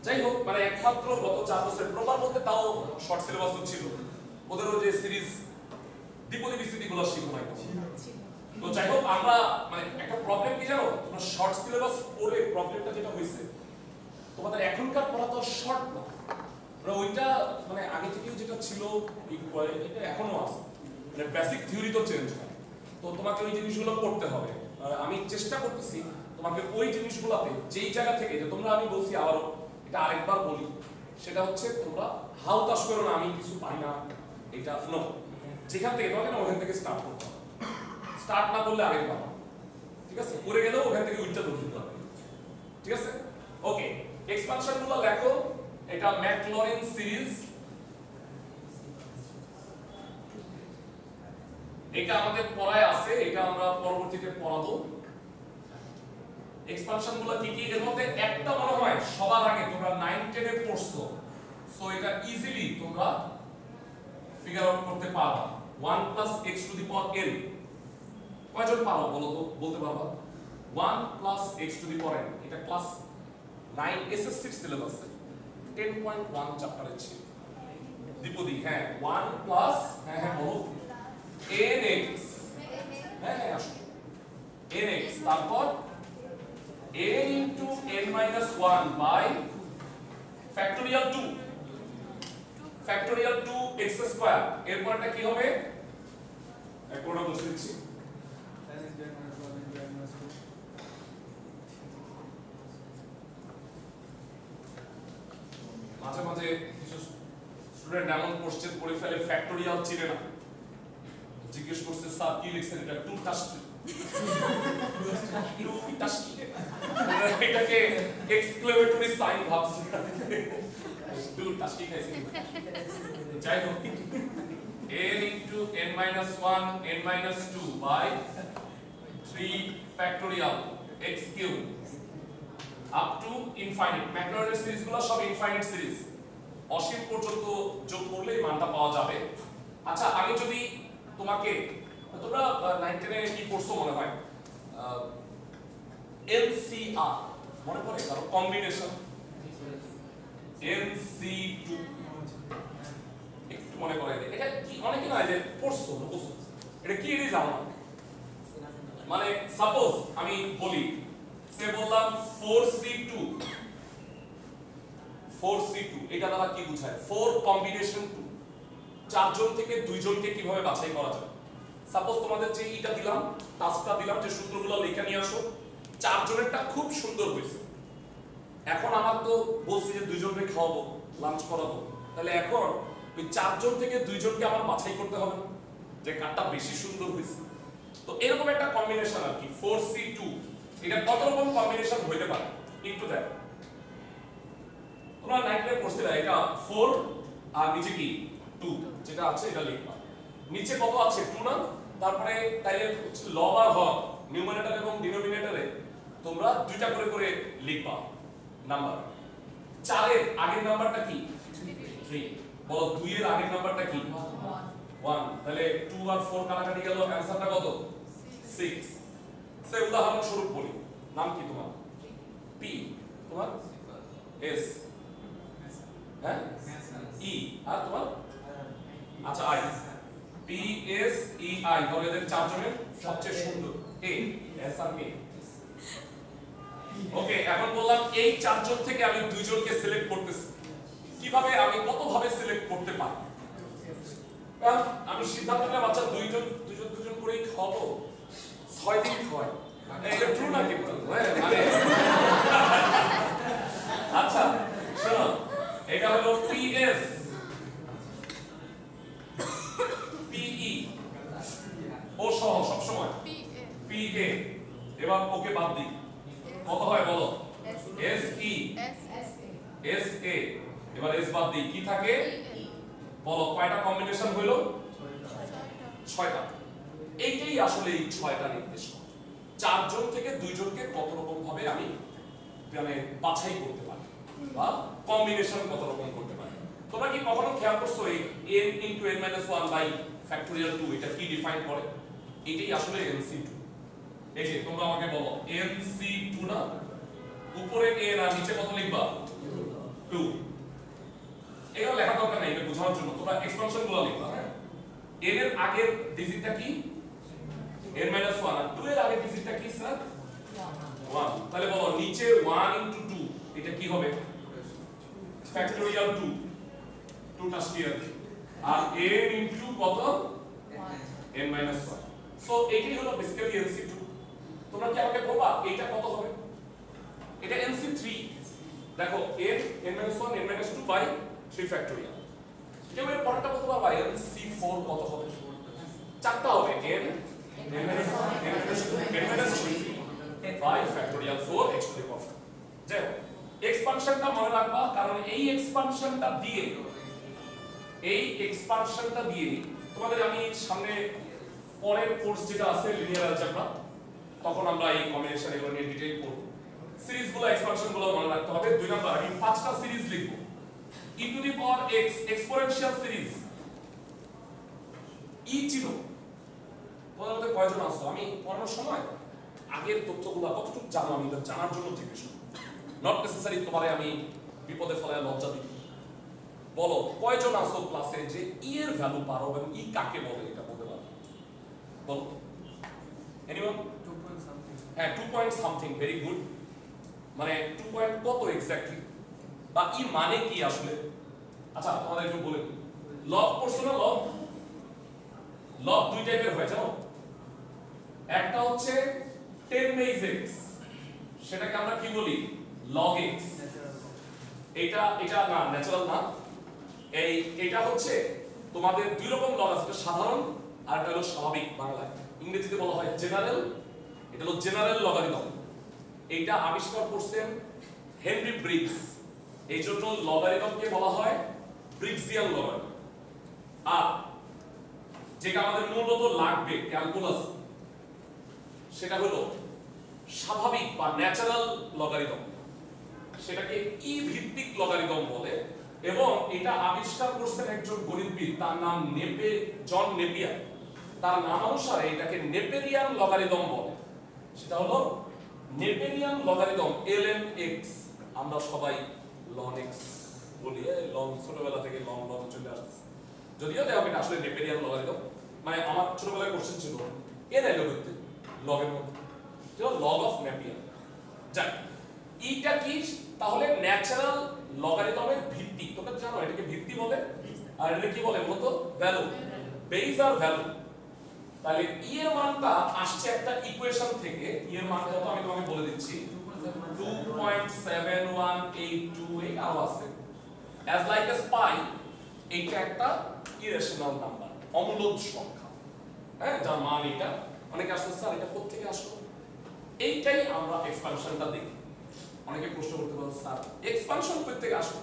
যাই হোক, মানে একমাত্র গত 4 বছর প্রপার বলতে তাও শর্ট সিলেবাস তো ছিল, ওদেরও যে সিরিজ দ্বিপদী বিস্তৃতিগুলো শিখো নাই। তো যাই হোক, আমরা মানে একটা প্রবলেম কি জানো, তোমরা শর্ট সিলেবাস পড়ে প্রবলেমটা যেটা হয়েছে, তোমাদের এখনকার পড়া তো শর্ট না, ওইটা মানে আগে থেকেও যেটা ছিল এটা এখনো আছে, মানে বেসিক থিওরি তো চেঞ্জ হয়। তো তোমাকে ওই জিনিসগুলো পড়তে হবে। আমি চেষ্টা করতেছি তোমাকে ওই জিনিসগুলোতে যেই জায়গা থেকে, যে তোমরা, আমি বলছি আবারও, এটা আরেকবার বলি, সেটা হচ্ছে তোমরা হাউতাশ করো না আমি কিছু পাই না, এটা নো, যেখান থেকে তোমাকে না ওখান থেকে স্টার্ট করতে হবে। স্টার্ট না করলে আগে পাবো, ঠিক আছে? করে গেলেও ওখান থেকে উইটটা ধরতে হবে, ঠিক আছে? ওকে, এক্সপানশনগুলো লেখো। এটা ম্যাকলরিন সিরিজ, এটা আমাদের পড়ায় আছে, এটা আমরা পরবর্তীতে পড়াবো। এক্সপানশনগুলো কি কি, এর মধ্যে একটা মনে হয় সবার আগে তোমরা 9 10 এ পড়ছো, সো এটা ইজিলি তোমরা ফিগার আউট করতে পারবা। 1 + x⁴ কয়জন পারো বলো তো, বলতে পারবা? 1 plus x to the power n, এটা ক্লাস 9 এসএসসি সিলেবাসে 10.1 চ্যাপ্টারে ছিল। দ্বিপদী, হ্যাঁ 1 প্লাস, হ্যাঁ বলো, nx, হ্যাঁ আসো, nx, তারপর n into n minus 1 by factorial 2 factorial 2 x square, এরপর এটা কি হবে? একবারটা বসে দিচ্ছি। মাঝে মাঝে কিছু স্টুডেন্ট এমন কোশ্চেন করে ফেলে ফ্যাক্টোরিয়াল চিনে না, জিজ্ঞেস করছে স্যার কি লিখছেন এটা, 2 টাস্কি, 2 টাস্কি, এটাকে এক্সক্লেমেটরি সাইন ভাবছে, 2 টাস্কি খাইছে। যাই হোক, n into n minus 1 n minus 2 by 3 factorial x cube up to infinite, ম্যাকলরেনের সিরিজগুলো সব ইনফাইনাইট সিরিজ, অসীম পর্যন্ত যোগ করলেই মানটা পাওয়া যাবে। আচ্ছা, আমি যদি তোমাকে, তোমরা 9 10 এ কি পড়ছো মনে হয়, NCR মনে পড়ে কারো? কম্বিনেশন NC2 একটু মনে করে, এটা কি অনেকে না যে পড়ছো বুঝছো, এটা কি এটা জানো? মানে সাপোজ আমি বলি, সে বললাম 4C2, 4C2 এটা দ্বারা কি বোঝায়? 4 কম্বিনেশন 2, চারজন থেকে দুইজনকে কিভাবে বাছাই করা যায়। সাপোজ তোমাদের যে এটা দিলাম, টাস্কটা দিলাম যে সূত্রগুলো লেখা নিয়ে আসো, চারজনেরটা খুব সুন্দর হয়েছে। এখন আমার তো বলছি যে দুইজনকে খাওয়াবো, লাঞ্চ করাবো, তাহলে এখন ওই চারজন থেকে দুইজনকে আমার বাছাই করতে হবে না যে কারটা বেশি সুন্দর হয়েছে। তো এরকম একটা কম্বিনেশন আর কি 4C2, এটা কত রকম কম্বিনেশন হইতে পারে একটু দেখো। তোমরা 9 এ পড়ছিলে এটা 4 আর নিচে কি 2 যেটা আছে এটা লিখবা। নিচে কত আছে 2 না, তারপরে তাইলে লব আর হর নিউমারেটর এবং ডিনোমিনেটরে তোমরা দুইটা করে করে লিখবা নাম্বার। 4 এর আগের নাম্বারটা কি 3, বলো 2 এর আগের নাম্বারটা কি 1, তাহলে 2 আর 4 কাটাকাটি গেল, অ্যানসারটা কত 6। সে উদাহরণ স্বরূপ বলি, নাম কি তোমার? পি, তোমার এস, হ্যাঁ ই, আর তোমার আচ্ছা I, P S E I, ধরো এদের চারজনের সবচেয়ে সুন্দর এ, এস আর কে। ওকে, এখন বললাম এই চারজন থেকে আমি দুইজনকে সিলেক্ট করতেছি। কিভাবে, আমি কত ভাবে সিলেক্ট করতে পারি? আমি সিদ্ধান্ত নিলাম আচ্ছা দুইজন করেই খাবো, 6 দিন খাওয়াই, এটা ট্রু না কিন্তু, মানে আচ্ছা শোনো, এটা হলো পিএস, পিই ও সহ সব সময় পিএ, এবার ওকে বাদ দিই, কত হয় বলো? এসই, এসএ, এবার এস বাদ দিই, কি থাকে বলো? কয়টা কম্বিনেশন হইলো? 6টা। এইটাই আসলে এই 6টা নির্দেশ করে চারজন থেকে দুইজনকে কত রকম ভাবে আমি মানে বাছাই করতে পারি বা কম্বিনেশন কত রকম করতে পারি। তোমরা কি কখনো খেয়াল করছো এই n into n minus 1 by factorial 2 এটা কি ডিফাইন করে? এটাই আসলে NC2। এই যে তোমরা আমাকে বলো NC2 না, উপরে n আর নিচে কত লিখবা 2, এটা লেখা দরকার নাই, এটা বোঝানোর জন্য তোমরা এক্সপানশন গুলো লিখবা। হ্যাঁ, n এর আগের ডিজিটটা কি n minus 1 আর 2 এর আগের ডিজিটটা কি স্যার 1, তাহলে বলো নিচে 1 into 2 এটা কি হবে factorial 2, 2 টা স্কয়ার, আর n into কত n minus 1। সো এটাই হলো বেসিক্যালি NC2। তোমরা কি আমাকে বলবা এটা কত হবে? এটা NC3। দেখো n minus 1 n minus 2 by 3 factorial। কেউ এর পরেরটা বলতে পারবা NC4 কত হবে? চারটা হবে n minus 1 n minus 2 n minus 3 by factorial 4 x to the power 4। যাই হোক, এক্সপানশনটা মনে রাখবা, কারণ এই এক্সপানশনটা দিয়ে তোমাদের আমি সামনে পরের কোর্স যেটা আছে লিনিয়ার অ্যালজেব্রা, তখন আমরা এই কম্বিনেশন এগুলো নিয়ে ডিটেইল করব। সিরিজগুলো এক্সপানশনগুলো মনে রাখতে হবে। 2 নাম্বার আমি 5টা সিরিজ লিখব। e to the power x exponential series ই ছিল, তোমাদের মধ্যে কয়জন আছো আমি পড়ানোর সময় আগের তথ্যগুলো কতটুকু জানো আমি এটা জানার জন্য জিজ্ঞেস করি, নট নেসেসারি তোমারে আমি বিপদে ফেলায় লজ্জা দিই। বলো কয়জন আছো ক্লাসে যে ই এর ভ্যালু পারো এবং ই কাকে বলে এটা বলতে পারো? বলো এনিওয়ান? 2 point something। হ্যাঁ 2 পয়েন্ট সামথিং, ভেরি গুড। মানে 2 পয়েন্ট কত এক্স্যাক্টলি, বা ই মানে কি আসলে? আচ্ছা তোমাদের একটু বলে দিই, লগ পড়ছো না? লগ লগ দুই টাইপের হয় জানো। একটা হচ্ছে 10 বেস x, সেটাকে আমরা কি বলি? log x। এটা না ন্যাচারাল না, এটা হচ্ছে তোমাদের দুই রকম লগ আছে, একটা সাধারণ আর একটা হলো স্বাভাবিক। বাংলায় ইংরেজিতে বলা হয় জেনারেল, এটা হলো জেনারেল লগারিদম। এইটা আবিষ্কার করছেন হেনরি ব্রিগস, এই জন্য লগারিদমকে বলা হয় ব্রিগসিয়ান লগারিদম। আর যেটা আমাদের মূলত লাগবে ক্যালকুলাস, সেটা হলো স্বাভাবিক বা ন্যাচারাল লগারিদম, সেটাকে ই ভিত্তিক লগারিদম বলে। এবং এটা আবিষ্কার করছেন একজন গণিতবিদ, তার নাম জন নেপিয়ার। তার নাম অনুসারে এটাকে নেপেরিয়ান লগারিদম বলে। সেটা হলো নেপেরিয়ান লগারিদম ln x। আমরা সবাই ln x বলি, লং ছোটবেলা থেকে লং চলে আসছে, যদিও দেখো এটা আসলে নেপেরিয়ান লগারিদম। মানে আমার ছোটবেলায় কোশ্চেন ছিল এর এলোগেতে লগের মধ্যে, লগ অফ নেপিয়ার। যাই এইটা কি তাহলে ন্যাচারাল লগারিদমের ভিত্তি, তোমরা জানো এটাকে ভিত্তি বলে, আর এটা কি বলে বলতো? ভ্যালু, বেস আর ভ্যালু। তাহলে ই এর মানটা আসছে একটা ইকুয়েশন থেকে, ই এর মানটা তো আমি তোমাকে বলে দিচ্ছি 2.71828 আর আছে as like as pi। এইটা একটা ইরেশনাল নাম্বার, অমূলদ সংখ্যা, হ্যাঁ, যার মান এটা। অনেকে আসলে স্যার এটা কোথা থেকে আসলো? এইটাই আমরা এক্সপানশনটা দেখি। অনেকে প্রশ্ন করতে পারো স্যার এক্সপানশন কোথা থেকে আসলো?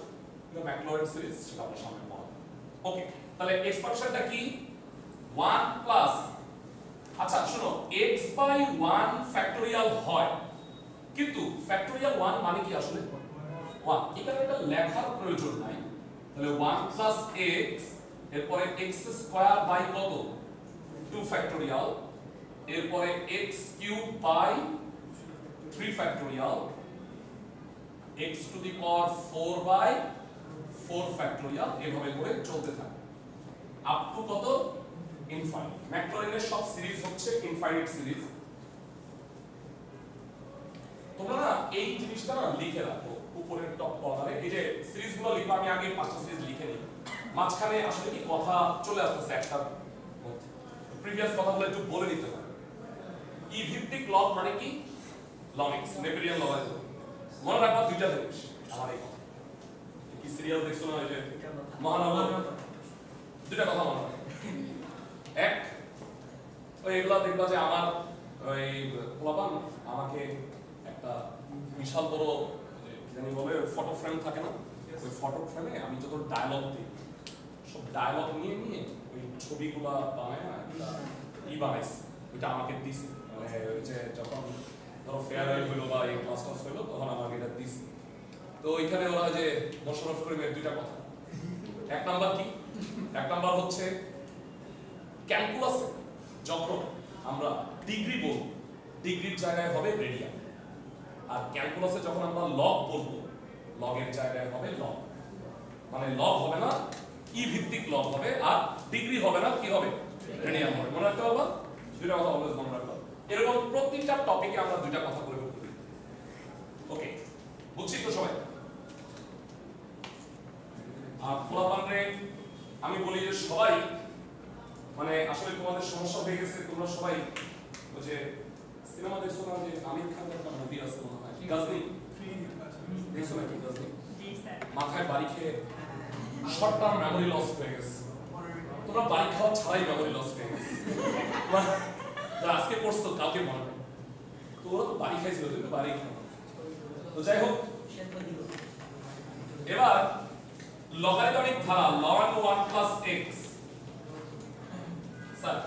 এটা ম্যাকলরেন সিরিজ, সেটা আমরা সামনে পড়াবো। ওকে, তাহলে এক্সপানশনটা কি? 1 প্লাস, আচ্ছা শোনো, x বাই 1 ফ্যাক্টোরিয়াল হয়, কিন্তু ফ্যাক্টোরিয়াল 1 মানে কি আসলে 1, এখানে এটা লেখার প্রয়োজন নাই। তাহলে 1 প্লাস x, এরপরে x স্কয়ার বাই কত? 2 ফ্যাক্টোরিয়াল, এরপরে x cube by 3 factorial, x to the power 4 by 4 factorial, এভাবে করে চলতে থাকে আপ টু কত? ইনফাইনাইট। ম্যাকলরিনের সব সিরিজ হচ্ছে ইনফাইনাইট সিরিজ। তোমরা না এই জিনিসটা না লিখে রাখো উপরের টপ কর্নারে, এই যে সিরিজগুলো লিখো। আমি আগে 5টা সিরিজ লিখে নিই, মাঝখানে আসলে কি কথা চলে আসতেছে একটার মধ্যে, প্রিভিয়াস কথাগুলো একটু বলে নিতে হবে। ই ভিত্তিক লগ মানে কি? Log x, Napierian logarithm. মনে রাখবা দুইটা জিনিস আমার এই কথা। কি সিরিয়াল দেখছো না, এই যে মহানগর, দুইটা কথা মনে রাখো। এক, ওই এগুলা দেখবা যে আমার ওই পোলাপান আমাকে একটা বিশাল বড় জানি বলে ফটো ফ্রেম থাকে না, ওই ফটো ফ্রেমে আমি যত ডায়লগ দিই, সব ডায়লগ নিয়ে নিয়ে ওই ছবিগুলা বানায় না, ই বানাইছে, ওইটা আমাকে দিছে। মানে ওই যে যখন ধরো ফেয়ারওয়েল হইলো বা এই ক্লাস টাস হইলো, তখন আমাকে এটা দিছে। তো ওইখানে ওরা যে মোশাররফ করিমের দুইটা কথা, এক নাম্বার কি? এক নাম্বার হচ্ছে ক্যালকুলাসে যখন আমরা ডিগ্রি বলবো, ডিগ্রির জায়গায় হবে রেডিয়ান। আর ক্যালকুলাসে যখন আমরা লগ বলবো, লগের জায়গায় হবে লগ। মানে লগ হবে না, ই ভিত্তিক লগ হবে, আর ডিগ্রি হবে না, কি হবে? রেডিয়ান হবে। মনে রাখতে পারবা? দুইটা কথা অলওয়েজ মনে রাখবা। এরকম প্রত্যেকটা টপিকে আমরা দুইটা কথা বলে বলবো। ওকে, বুঝছি তো সবাই? আর পোলাপানরে আমি বলি যে সবাই, মানে আসলে তোমাদের সমস্যা হয়ে গেছে, তোমরা সবাই ওই যে সিনেমা দেখছো না, যে আমির খানের একটা মুভি আছে মনে হয় গাজনি, দেখছো নাকি গাজনি? মাথায় বাড়ি খেয়ে শর্ট টার্ম মেমোরি লস হয়ে গেছে। তোমরা বাড়ি খাওয়া ছাড়াই মেমোরি লস হয়ে গেছে, আজকে পড়ছো কালকে মনে হয়। তো ওরা তো বাড়ি খাইছিল, তুমি বাড়ি খাও। তো যাই হোক, এবার লগারিদমিক ধারা ln 1 plus x, sir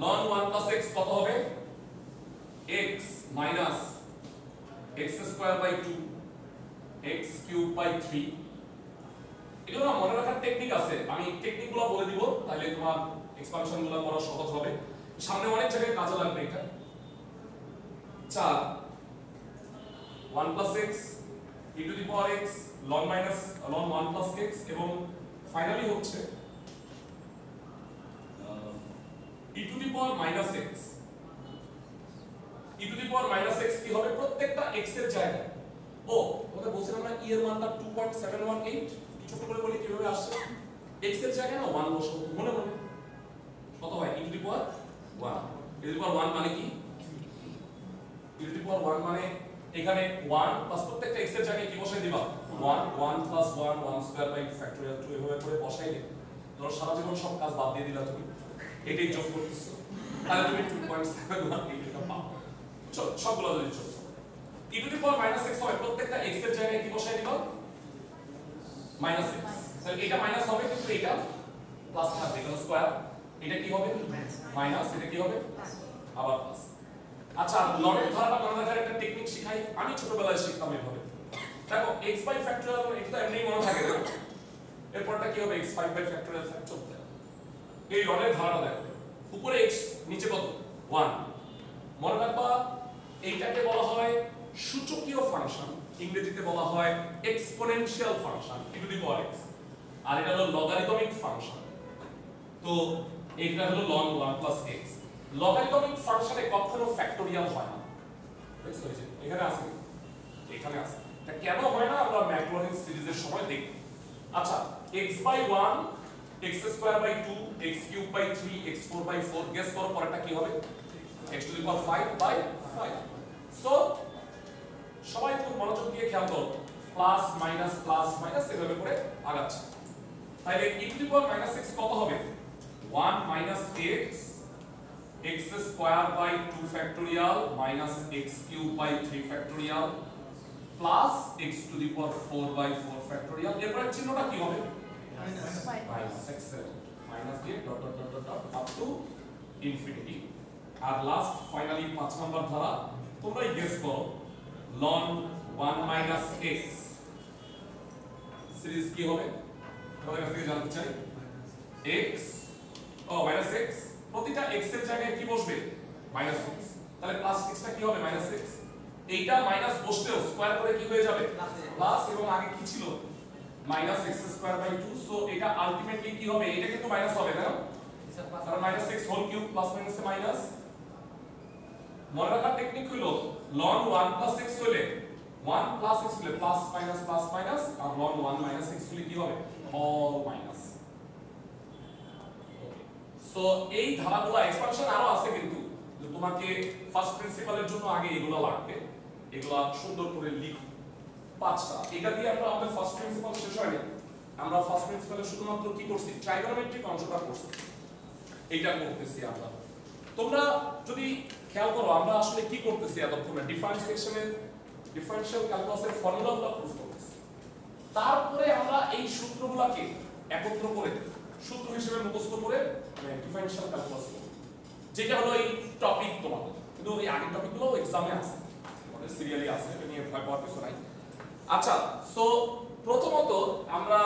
ln 1 plus x কত হবে? x minus x square by 2 x cube by 3। এগুলো মনে রাখার টেকনিক আছে, আমি টেকনিকগুলো বলে দিব, তাহলে তোমার এক্সপানশনগুলো করা সহজ হবে। সামনে অনেক জায়গায় কাজে লাগবে এটা। 4 1 plus x e to the power x ln 1 plus x এবং ফাইনালি হচ্ছে e to the power minus x e to the power minus x কি হবে প্রত্যেকটা x এর জায়গায়। ও তোমাদের বলছিলাম না e এর মানটা 2.718 ছোট করে বলি কিভাবে আসছে x এর জায়গায় না 1 বসাবো মনে মনে কত হয় e to the power 1 e to the power 1 মানে কি e to the power 1 মানে এখানে 1 প্লাস প্রত্যেকটা x এর জায়গায় কি বসাই দিবা 1 1 প্লাস 1 1 স্কয়ার বাই ফ্যাক্টরিয়াল 2 এভাবে করে বসাই দিবে। ধরো সারা জীবন সব কাজ বাদ দিয়ে দিলা তুমি এটাই যোগ করতেছো তাহলে তুমি 2.718 এটা পাও সবগুলো যদি যোগ e to the power minus x হবে প্রত্যেকটা x এর জায়গায় কি বসাই দিবা minus x তাহলে এটা মাইনাস হবে কিন্তু এটা প্লাস থাকবে কারণ স্কয়ার এটা কি হবে মাইনাস এটা কি হবে আবার প্লাস। আচ্ছা লনের ধারাটা মনে রাখার একটা টেকনিক শিখাই আমি ছোটবেলায় শিখতাম এভাবে। দেখো x বাই ফ্যাক্টরিয়াল এটা তো এমনিই মনে থাকে না এরপরটা কি হবে x5 বাই ফ্যাক্টরিয়াল ফ্যাক্টর এই লনের ধারাটা দেখো উপরে x নিচে কত 1 মনে রাখবা এইটাকে বলা হয় সূচকীয় ফাংশন ইংরেজিতে বলা হয় exponential function e to the power x আর এটা হলো লগারিদমিক ফাংশন। তো এইটা হলো ln 1 plus x লগারিদমিক ফাংশনে কখনো ফ্যাক্টোরিয়াল হয় না দেখছো এই যে এখানে আছে এখানে আছে এটা কেন হয় না আমরা ম্যাকলরিন সিরিজের সময় দেখব। আচ্ছা x by 1 x square by 2 x cube by 3 x 4 by 4 guess করো পরেরটা কি হবে x to the power 5 by 5। So সবাই খুব মনোযোগ দিয়ে খেয়াল করো প্লাস মাইনাস এভাবে করে আগাচ্ছে তাহলে e to the power minus x কত হবে 1 minus x square by 2 factorial minus x cube by 3 factorial plus x to the power 4 by 4 factorial এরপর চিহ্নটা কি হবে minus x minus দিয়ে dot dot dot dot up to infinity. আর last finally 5 number ধারা তোমরাই গেস করো ln 1 minus x series কি হবে তোমাদের কাছ থেকে জানতে চাই x minus x প্রতিটা x এর জায়গায় কি বসবে minus x তাহলে প্লাস x টা কি হবে minus x এইটা মাইনাস বসলেও স্কয়ার করে কি হয়ে যাবে প্লাস এবং আগে কি ছিল minus x square by 2 so এটা আলটিমেটলি কি হবে এটা কিন্তু মাইনাস হবে না তাহলে minus x whole cube plus minus minus. মনে রাখার টেকনিক হলো ln 1 plus x হলে 1 plus x হলে প্লাস মাইনাস আর ln 1 minus x হলে কি হবে অল মাইনাস। সো এই ধারাগুলো এক্সপানশন আরো আছে কিন্তু তোমাকে ফার্স্ট প্রিন্সিপালের জন্য আগে এগুলো লাগবে এগুলা সুন্দর করে লিখো পাঁচটা এটা দিয়ে আমরা আমাদের ফার্স্ট প্রিন্সিপাল শেষ হয়নি আমরা ফার্স্ট প্রিন্সিপালে শুধুমাত্র কি করছি ট্রাইগোনোমেট্রিক অংশটা করছি এইটা করতেছি আমরা। তোমরা যদি খেয়াল করো আমরা আসলে কি করতেছি এতক্ষণে ডিফারেনশিয়াল ক্যালকুলাসের ফর্মুলাগুলো প্রুফ করতেছি তারপরে আমরা এই সূত্রগুলোকে একত্র করে সূত্র হিসেবে মুখস্থ করে ডিফারেনশিয়াল ক্যালকুলাস করব যেটা হলো এই টপিক তোমাদের কিন্তু এই আগের টপিকগুলো এক্সামে আছে আমাদের সিরিয়ালি আছে এটা নিয়ে ভয় পাওয়ার কিছু নাই। আচ্ছা সো প্রথমত আমরা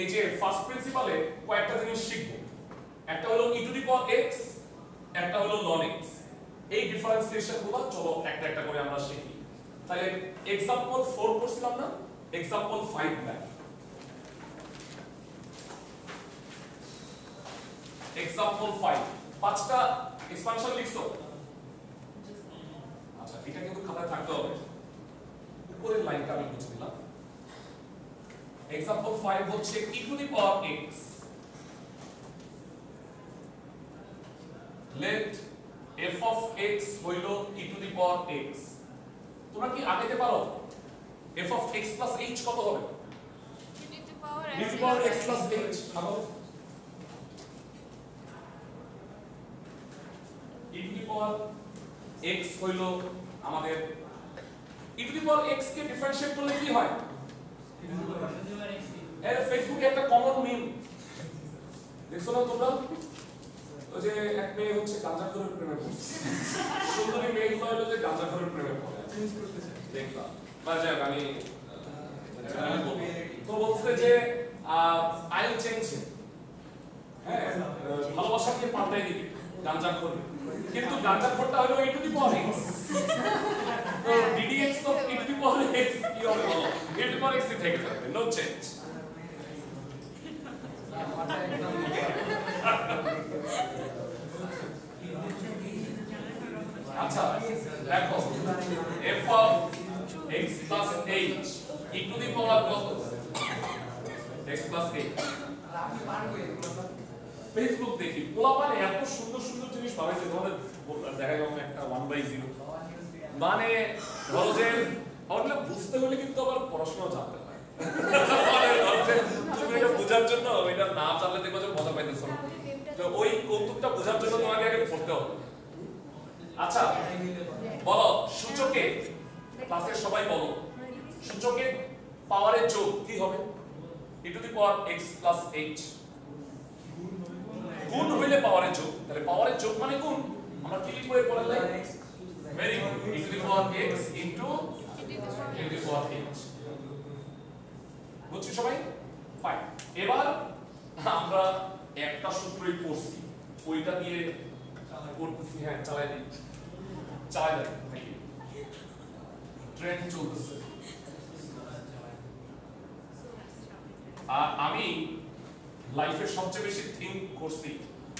এই যে ফার্স্ট প্রিন্সিপালে কয়েকটা জিনিস শিখব একটা হলো e to the power x একটা হলো ln x এই ডিফারেন্সিয়েশনগুলো চলো একটা একটা করে আমরা শিখি। তাহলে एग्जांपल 4 করছিলাম না एग्जांपल 5 দেখ एग्जांपल 5 পাঁচটা এক্সপানশন লিখছো আচ্ছা এটা কিন্তু খাতায় থাকতে হবে উপরের লাইনটা আমি মুছে দিলাম। एग्जांपल 5 হচ্ছে e to the power x let f of x হইল e to the power x তোমরা কি আগাইতে পারো f of x plus h কত হবে e to the power x plus h ভালো e to the power x হইল আমাদের e to the power x K differentiate করলে কি হয় এর ফেসবুকে একটা কমন মিম দেখছো না তোমরা ওই যে এক মেয়ে হচ্ছে গাঁজাখোরের প্রেমে পড়ছে সুন্দরী মেয়েগুলো হলো যে গাঁজাখোরের প্রেমে পড়ে দেখবা বাজে আমি তো বলছে যে আই উইল চেঞ্জ হ্যাঁ ভালোবাসাকে পাল্টাই দিবি গাঁজাখোর কিন্তু গাঁজাখোরটা হলো e to the power x, তো ddx of e to the power x কি হবে বলো? e to the power x ই থেকে যাবে, নো চেঞ্জ। আচ্ছা দেখো f of x plus h e to the power কত? x plus h। ফেসবুক দেখি পোলাপানে এত সুন্দর সুন্দর জিনিস পাইছে, তোমাদের দেখা গেল একটা 1/0 মানে ধরো যে ওগুলো বুঝতে হলে কিন্তু আবার পড়াশোনা জানতে হয়। মানে ধরো যে তুমি এটা বোঝার জন্য এটা না জানলে দেখো যে মজা পাইতেছো না, তো ওই কৌতুকটা বোঝার জন্য তোমাকে আগে পড়তে হবে। আচ্ছা বলো সূচকে, ক্লাসে সবাই বলো সূচকে পাওয়ারের যোগ কি হবে? e to the power x plus h। গুণ হইলে পাওয়ারের যোগ, তাহলে পাওয়ারের যোগ মানে গুণ। আমরা কি লিখব এর পরের line? Very good, e to the power x into e to the power h। বুঝছো সবাই? ফাইন। এবার আমরা একটা সূত্রই পড়ছি, ওইটা দিয়ে করতেছি। হ্যাঁ চালাই দিই, চালাই দিই, ট্রেন চলতেছে। আর আমি লাইফে সবচেয়ে বেশি থিঙ্ক করছি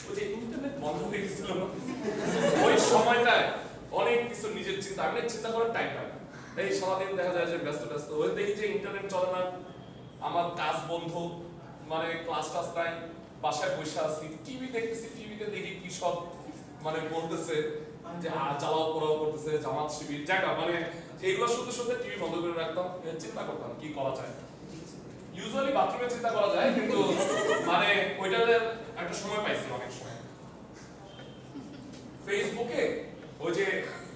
ওই যে ইন্টারনেট বন্ধ হয়ে গেছিল ওই সময়টায় অনেক কিছু নিজের চিন্তা, আমি চিন্তা করার টাইম পাই না। এই সারাদিন দেখা যায় যে ব্যস্ত ব্যস্ত ওই দেখি যে ইন্টারনেট চলে না, আমার কাজ বন্ধ, মানে ক্লাস টাস নাই, বাসায় বসে আছি, টিভি দেখতেছি, টিভিতে দেখি কি সব মানে বলতেছে যে জ্বালাও পোড়াও করতেছে, জামাত শিবির জায়গা, মানে এইগুলো শুনতে শুনতে টিভি বন্ধ করে রাখতাম, চিন্তা করতাম কি করা যায়। ইউজুয়ালি বাথরুমে চিন্তা করা যায়, কিন্তু মানে ওইটাতে একটা সময় পাইছি অনেক সময়। ফেসবুকে ওই যে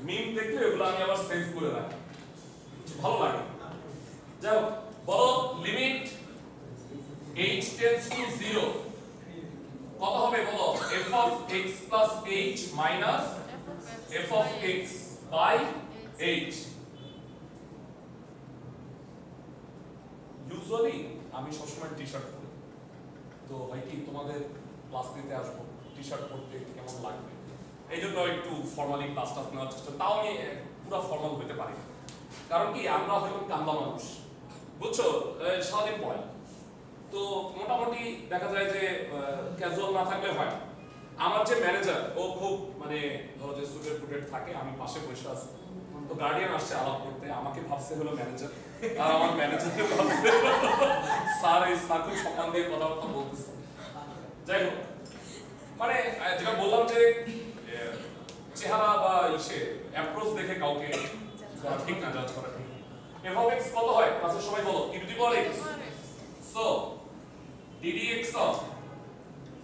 মিম দেখলে ওগুলো আমি আবার সেভ করে রাখি, ভালো লাগে। যাও বলো লিমিট h টেন্ডস টু 0 কত হবে বলো? f of x plus h minus f of x by h। Usually আমি সবসময় টি-শার্ট পরি, তো হয় কি তোমাদের ক্লাস নিতে আসবো, টি-শার্ট পরতে কেমন লাগবে, এই জন্য একটু ফর্মালি ক্লাস টাস নেওয়ার চেষ্টা। তাও আমি পুরো ফর্মাল হইতে পারি, কারণ কি আমরা হয়তো কামলা মানুষ, বুঝছো, সারাদিন পড়াই, তো মোটামুটি দেখা যায় যে ক্যাজুয়াল না থাকলে হয়। আমার যে ম্যানেজার ও খুব মানে ধরো যে সুটেড ফুটেড থাকে, আমি পাশে বসে আছি, তো গার্ডিয়ান আসছে আলাপ করতে, আমাকে ভাবছে হলো ম্যানেজার, আর আমার ম্যানেজারকে ভাবছে স্যার। এই স্যার খুব সম্মান দিয়ে কথাবার্তা বলতেছে। যাই হোক, মানে যেটা বললাম যে চেহারা বা ইসে অ্যাপ্রোচ দেখে কাউকে করা ঠিক না, জাজ করা ঠিক। f of x কত হয় ক্লাসে সবাই বলো? e to the power x। So ddx of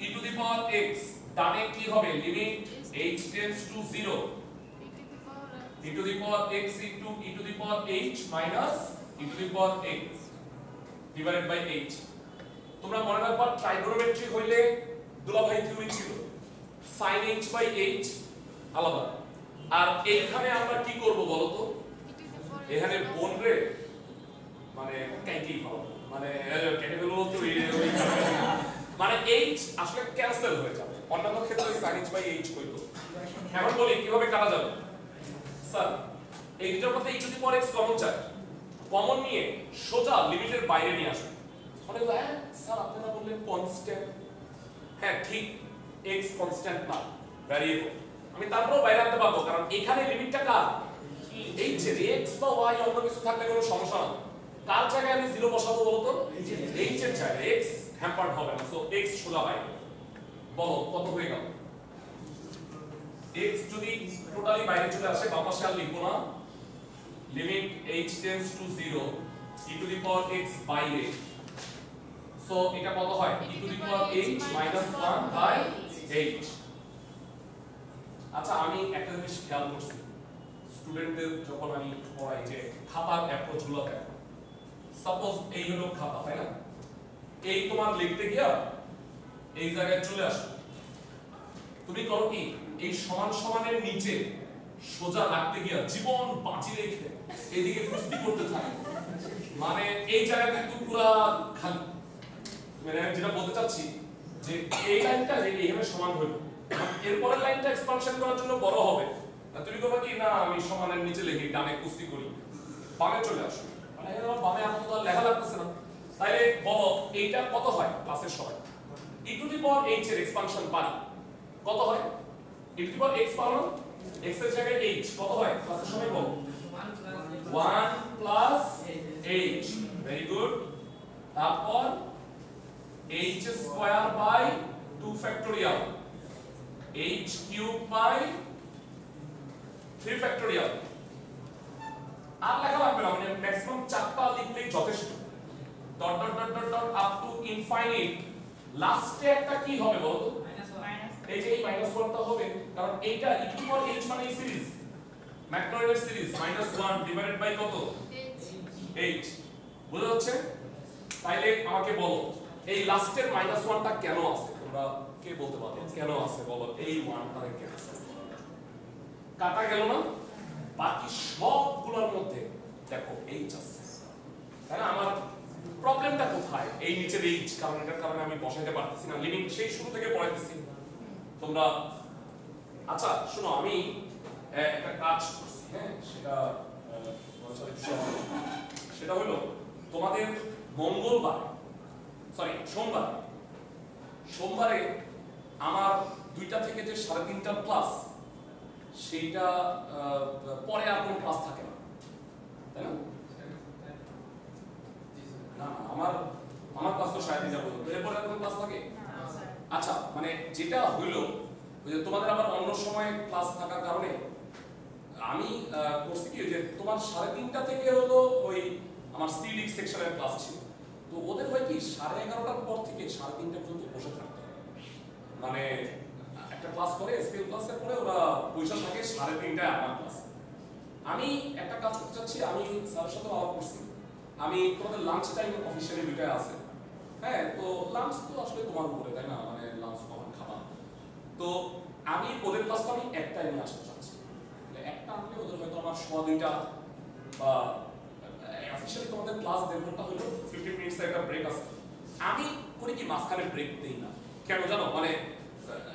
e to the power x ডানে কি হবে? Limit h tends to 0 e to the power x into e to the power h minus e to the power x divided by h। তোমরা মনে রাখবা trigonometry হইলে দুলাভাই theory ছিল, sin h by h আলাদা। আর এইখানে আমরা কি করব বলো তো? এখানে বোন রে মানে কাইকেই পাবো, মানে কেটে ফেলবো তো মানে h আসলে ক্যান্সেল হয়ে যাবে, অন্যান্য ক্ষেত্রে sin h বাই h হইতো। এখন বলি কিভাবে কাটা যাবে। স্যার এই দুটোর মধ্যে e to the power x common চাই, কমন নিয়ে সোজা লিমিটের বাইরে নিয়ে আসুন। মানে হ্যাঁ স্যার আপনারা বললেন কনস্ট্যান্ট, হ্যাঁ ঠিক, x কনস্ট্যান্ট না, ভ্যারিয়েবল। আমি তারপরেও বাইরে আনতে পারবো, কারণ এখানে লিমিটটা কার? h এর। x বা y অন্য কিছু থাকলে কোনো সমস্যা না, কার জায়গায় আমি 0 বসাবো বলো তো? h এর জায়গায়। x হ্যাম্পার্ড হবে না, সো x সোজা বাইরে। বলো কত হয়ে গেল? x যদি টোটালি বাইরে চলে আসে, বাম পাশে আর লিখবো না, limit h tends to 0 e to the power x বাইরে। সো এটা কত হয়? e to the power h minus 1 by h। আচ্ছা আমি একটা জিনিস খেয়াল করছি, স্টুডেন্টদের যখন আমি পড়াই যে খাতার অ্যাপ্রোচগুলো দেয়, সাপোজ এই হলো খাতা, তাই না? এই তোমার লিখতে গিয়া এই জায়গায় চলে আসো, তুমি করো কি এই সমান সমানের নিচে সোজা রাখতে গিয়া জীবন বাঁচিয়ে রেখে এদিকে কুস্তি করতে থাকে, মানে এই জায়গা কিন্তু পুরো খালি। মানে আমি যেটা বলতে চাচ্ছি যে এই লাইনটা যে এইভাবে সমান হইল, এরপরের লাইনটা এক্সপানশন করার জন্য বড় হবে, তুমি কবে কি না আমি সমানের নিচে লিখি, ডানে কুস্তি করি, বামে চলে আসো, মানে বামে এখন তো লেখা লাগতেছে না। তাইলে বলো এইটা কত হয় ক্লাসের সবাই? e to the power h এর এক্সপানশন পারি কত হয়? e to the power x power x এর জায়গায় h কত হয় ক্লাসের সবাই বলো? 1 প্লাস h, ভেরি গুড। তারপর h square by 2 factorial, h cube by 3 factorial. আর লেখা লাগবে না, মানে ম্যাক্সিমাম 4টা লিখলেই যথেষ্ট। Dot dot dot dot dot up to infinite. লাস্টে একটা কি হবে বলো? এই যে এই -1টা হবে, কারণ এইটা e to the power h মানে এই সিরিজ, ম্যাকলরিনের সিরিজ, -1 ডিভাইডেড বাই কত? h। বুঝা যাচ্ছে? তাইলে আমাকে বলো এই লাস্টের -1টা কেন আছে? তোমরা কে বলতে পারো কেন আছে বলো? এই 1টা কেন আছে? কাটা গেল না, বাকি সবগুলোর মধ্যে দেখো h আছে, তাই না? আমার প্রবলেমটা কোথায়? এই নিচের h, কারণ এটার কারণে আমি বসাইতে পারতেছি না, লিমিট সেই শুরু থেকে পড়াইতেছি তোমরা। আচ্ছা শোনো, আমি একটা কাজ করছি, হ্যাঁ, সেটা হলো তোমাদের সোমবারে আমার 2টা থেকে যে 3:30টার ক্লাস, সেইটা পরে আর কোনো ক্লাস থাকে না, তাই না? না আমার ক্লাস তো 3:30টা পর্যন্ত, এরপরে আর কোনো ক্লাস থাকে? আচ্ছা, মানে যেটা হইলো তোমাদের আবার অন্য সময় ক্লাস থাকার কারণে আমি করছি কি, যে তোমার 3:30টা থেকে হলো ওই আমার সিডিক সেকশনের ক্লাস ছিল, তো ওদের হয় কি 11:30টার পর থেকে 3:30টা পর্যন্ত বসে থাকতে হয়। মানে একটা ক্লাস করে এসপিএল ক্লাসের পরে ওরা পয়সা থাকে 3:30টায় আমার ক্লাস। আমি একটা কাজ করতে চাচ্ছি, আমি স্যারের সাথে আলাপ করছি, আমি তোমাদের লাঞ্চ টাইম অফিসিয়ালি 2টায় আছে, হ্যাঁ, তো লাঞ্চ তো আসলে তোমার উপরে, তাই না? মানে লাঞ্চ কখন খাবা, তো আমি ওদের ক্লাসটা আমি একটা নিয়ে আসতে চাচ্ছি, একটা আনলে ওদের হয়তো আমার 2:15 বা অফিশিয়ালি তোমাদের ক্লাস 1.5 ঘন্টা হলো, 15 মিনিটস একটা ব্রেক আছে। আমি করি কি মাঝখানে ব্রেক দেই না, কেন জানো? মানে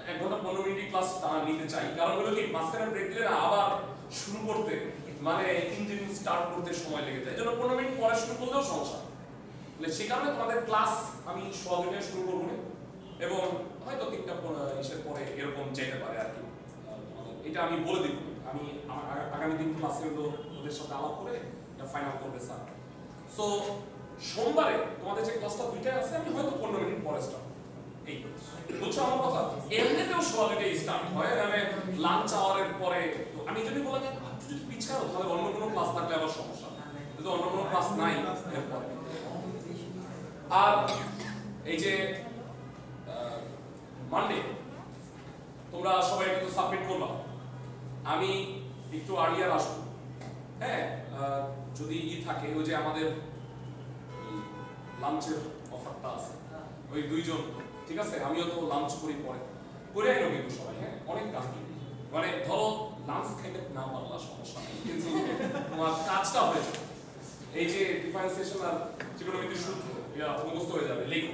1 ঘন্টা 15 মিনিট ক্লাস নিতে চাই, কারণ হলো কি মাঝখানে ব্রেক দিলে আবার শুরু করতে মানে ইঞ্জিন স্টার্ট করতে সময় লেগে যায়, এজন্য 15 মিনিট পরে শুরু করলেও সমস্যা। মানে সেই কারণে তোমাদের ক্লাস আমি 2:15 শুরু করবো না, এবং হয়তো 3টা ইসের পরে এরকম যেতে পারে আর কি। এটা আমি বলে দিব, আমি আগামী দিন ক্লাসে ওদের সাথে আলাপ করে এটা ফাইনাল করবে স্যার। সো সোমবারে তোমাদের যে ক্লাসটা 2টায় আছে, আমি হয়তো 15 মিনিট পরে স্টার্ট, এই বুঝছো আমার কথা? এমনিতেও 2:15 স্টার্ট হয়, মানে লাঞ্চ আওয়ারের পরে। তো আমি যদি বলা যে যদি পিছাও, তাহলে অন্য কোনো ক্লাস থাকলে আবার সমস্যা, কিন্তু অন্য কোনো ক্লাস নাই এরপরে। আর এই যে মানডে তোমরা সবাই কিন্তু সাবমিট করবা, আমি একটু আর্লিয়ার আসবো, হ্যাঁ, যদি থাকে ওই যে আমাদের লাঞ্চের অফারটা আছে, ওই 2 জন, ঠিক আছে? আমিও তো লাঞ্চ করি পরে, করে আইনো কিন্তু সবাই, হ্যাঁ, অনেক কাজ, মানে ধরো লাঞ্চ খাইতে না পারলা সমস্যা নেই, কিন্তু তোমার কাজটা হয়ে যাবে। এই যে ডিফারেন্সিয়েশন আর ত্রিকোণমিতির সূত্র এটা মুখস্থ হয়ে যাবে, লিখো।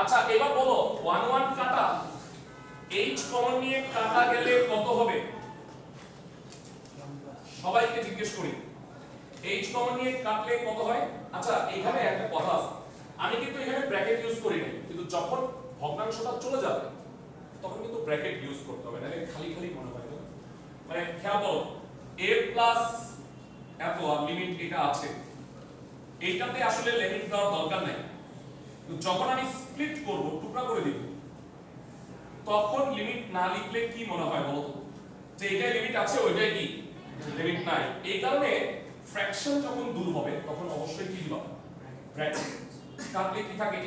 আচ্ছা এবার বলো 1 কাটা h কমন নিয়ে কাটা গেলে কত হবে? সবাইকে জিজ্ঞেস করি, h কমন নিয়ে কাটলে কত হয়? আচ্ছা এখানে একটা কথা আছে, আমি কিন্তু এখানে ব্র্যাকেট ইউজ করি না, কিন্তু যখন ভগ্নাংশটা চলে যাবে তখন কিন্তু ব্র্যাকেট ইউজ করতে হবে, নাহলে খালি খালি মনে হয়। মানে খেয়াল করো, a প্লাস এত আর লিমিট এটা আছে, এইটাতে আসলে লিমিট দেওয়ার দরকার নাই, কিন্তু যখন আমি স্প্লিট করব, টুকরা করে দিব, তখন লিমিট না লিখলে কি মনে হয় বলো তো, যে এটাই লিমিট আছে ওইটাই কি লিমিট নাই। এই কারণে ফ্র্যাকশন যখন দূর হবে তখন অবশ্যই কি দিবা? ব্র্যাকেট। কাটলে কি থাকে?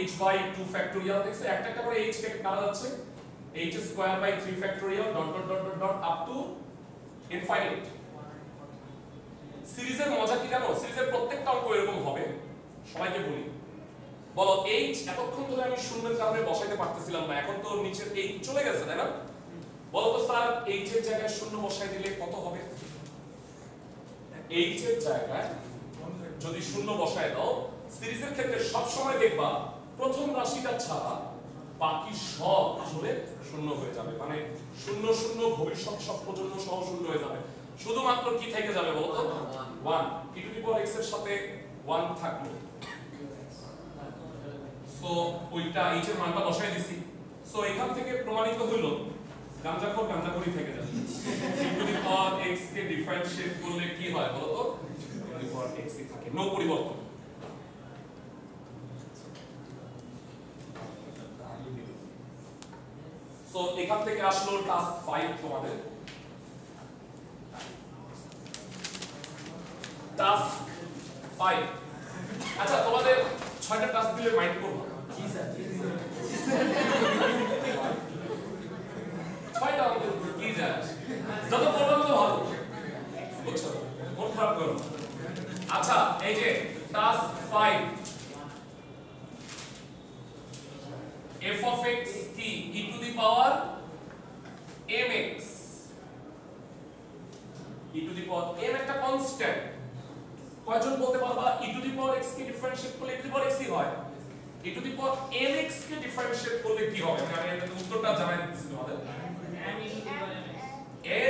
h বাই 2 ফ্যাক্টোরিয়াল, দেখছো একটা একটা করে h কেটে কাটা যাচ্ছে, h square by 3 factorial dot dot dot dot dot up to infinite. সিরিজের মজা কি জানো? সিরিজের প্রত্যেকটা অঙ্ক এরকম হবে, সবাইকে বলি, বলো h এতক্ষণ ধরে আমি শূন্যের কারণে বসাইতে পারতেছিলাম না, এখন তো নিচের h চলে গেছে, তাই না? বলো তো স্যার h এর জায়গায় শূন্য বসাই দিলে কত হবে? h এর জায়গায় যদি শূন্য বসায় দাও, সিরিজের ক্ষেত্রে সব সময় দেখবা প্রথম রাশিটা ছাড়া বাকি সব আসলে শূন্য হয়ে যাবে, মানে শূন্য শূন্য ভবিষ্যৎ সব প্রজন্ম সহ শূন্য হয়ে যাবে। শুধুমাত্র কি থেকে যাবে বলতো? 1 e to the power x এর সাথে 1 থাকলো। সো ওইটা h এর মানটা বসাই দিছি। সো এখান থেকে প্রমাণিত হলো গাঞ্জাখোরি থেকে যাবে। e to the power x কে ডিফারেন্সিয়েট করলে কি হয় বলতো? e to the power x ই থাকে, নো পরিবর্তন। সো এখান থেকে আসলো টাস্ক 5 তোমাদের। টাস্ক 5, আচ্ছা তোমাদের 6টা টাস্ক দিলে মাইন্ড করব? জি স্যার। 6টা আমাদের কি যায়, যত পড়বে তত ভালো, বুঝছো? মন খারাপ করো। আচ্ছা এই যে টাস্ক 5, f of x কি e to the power mx, e to the power m একটা কনস্ট্যান্ট। কয়জন বলতে পারবা e to the power x কে ডিফারেন্সিয়েট করলে e to the power x ই হয়? e to the power mx K differentiate করলে কি হবে? আমি এর উত্তরটা জানাই দিচ্ছি তোমাদের।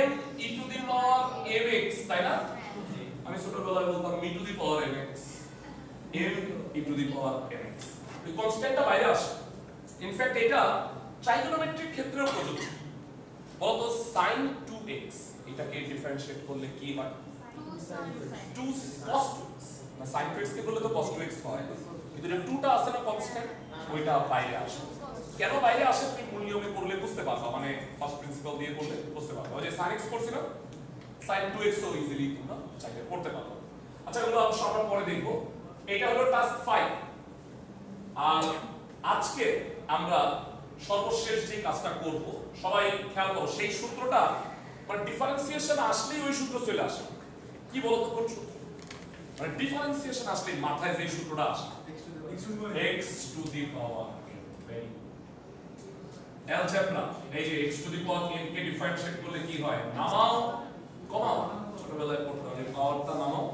m e to the power mx, তাই না? আমি ছোটবেলায় বলতাম e to the power mx, m e to the power mx। এই কনস্ট্যান্টটা বাইরে আসে। ইনফ্যাক্ট এটা ট্রাইগোনোমেট্রিক ক্ষেত্রেও প্রযোজ্য। বলতো sin 2x এটাকে ডিফারেন্সিয়েট করলে কি হয়? 2 cos 2x, না sin 2x কে বললে তো cos 2x হয়, কিন্তু এটা 2টা আছে না কনস্ট্যান্ট, ওইটা বাইরে আসে। কেন বাইরে আসে তুমি মূল নিয়মে পড়লে বুঝতে পারবা, মানে ফার্স্ট প্রিন্সিপাল দিয়ে পড়লে বুঝতে পারবা। ওই যে sin x করছি না, sin 2x ও ইজিলি তোমরা চাইলে পড়তে পারো। আচ্ছা এগুলো অবশ্য আমরা পরে দেখব। এটা হলো টাস্ক 5। আর আজকে আমরা সর্বশেষ যে কাজটা করব, সবাই খেয়াল করো, সেই সূত্রটা মানে ডিফারেন্সিয়েশন আসলেই ওই সূত্র চলে আসে। কি বলতো কোন সূত্র? মানে ডিফারেন্সিয়েশন আসলে মাথায় যে সূত্রটা আসে x to the power n। Algebra, এই যে x to the power n K differentiate করলে কি হয়? নামাও কমাও, ছোটবেলায় পড়তে হবে পাওয়ারটা নামাও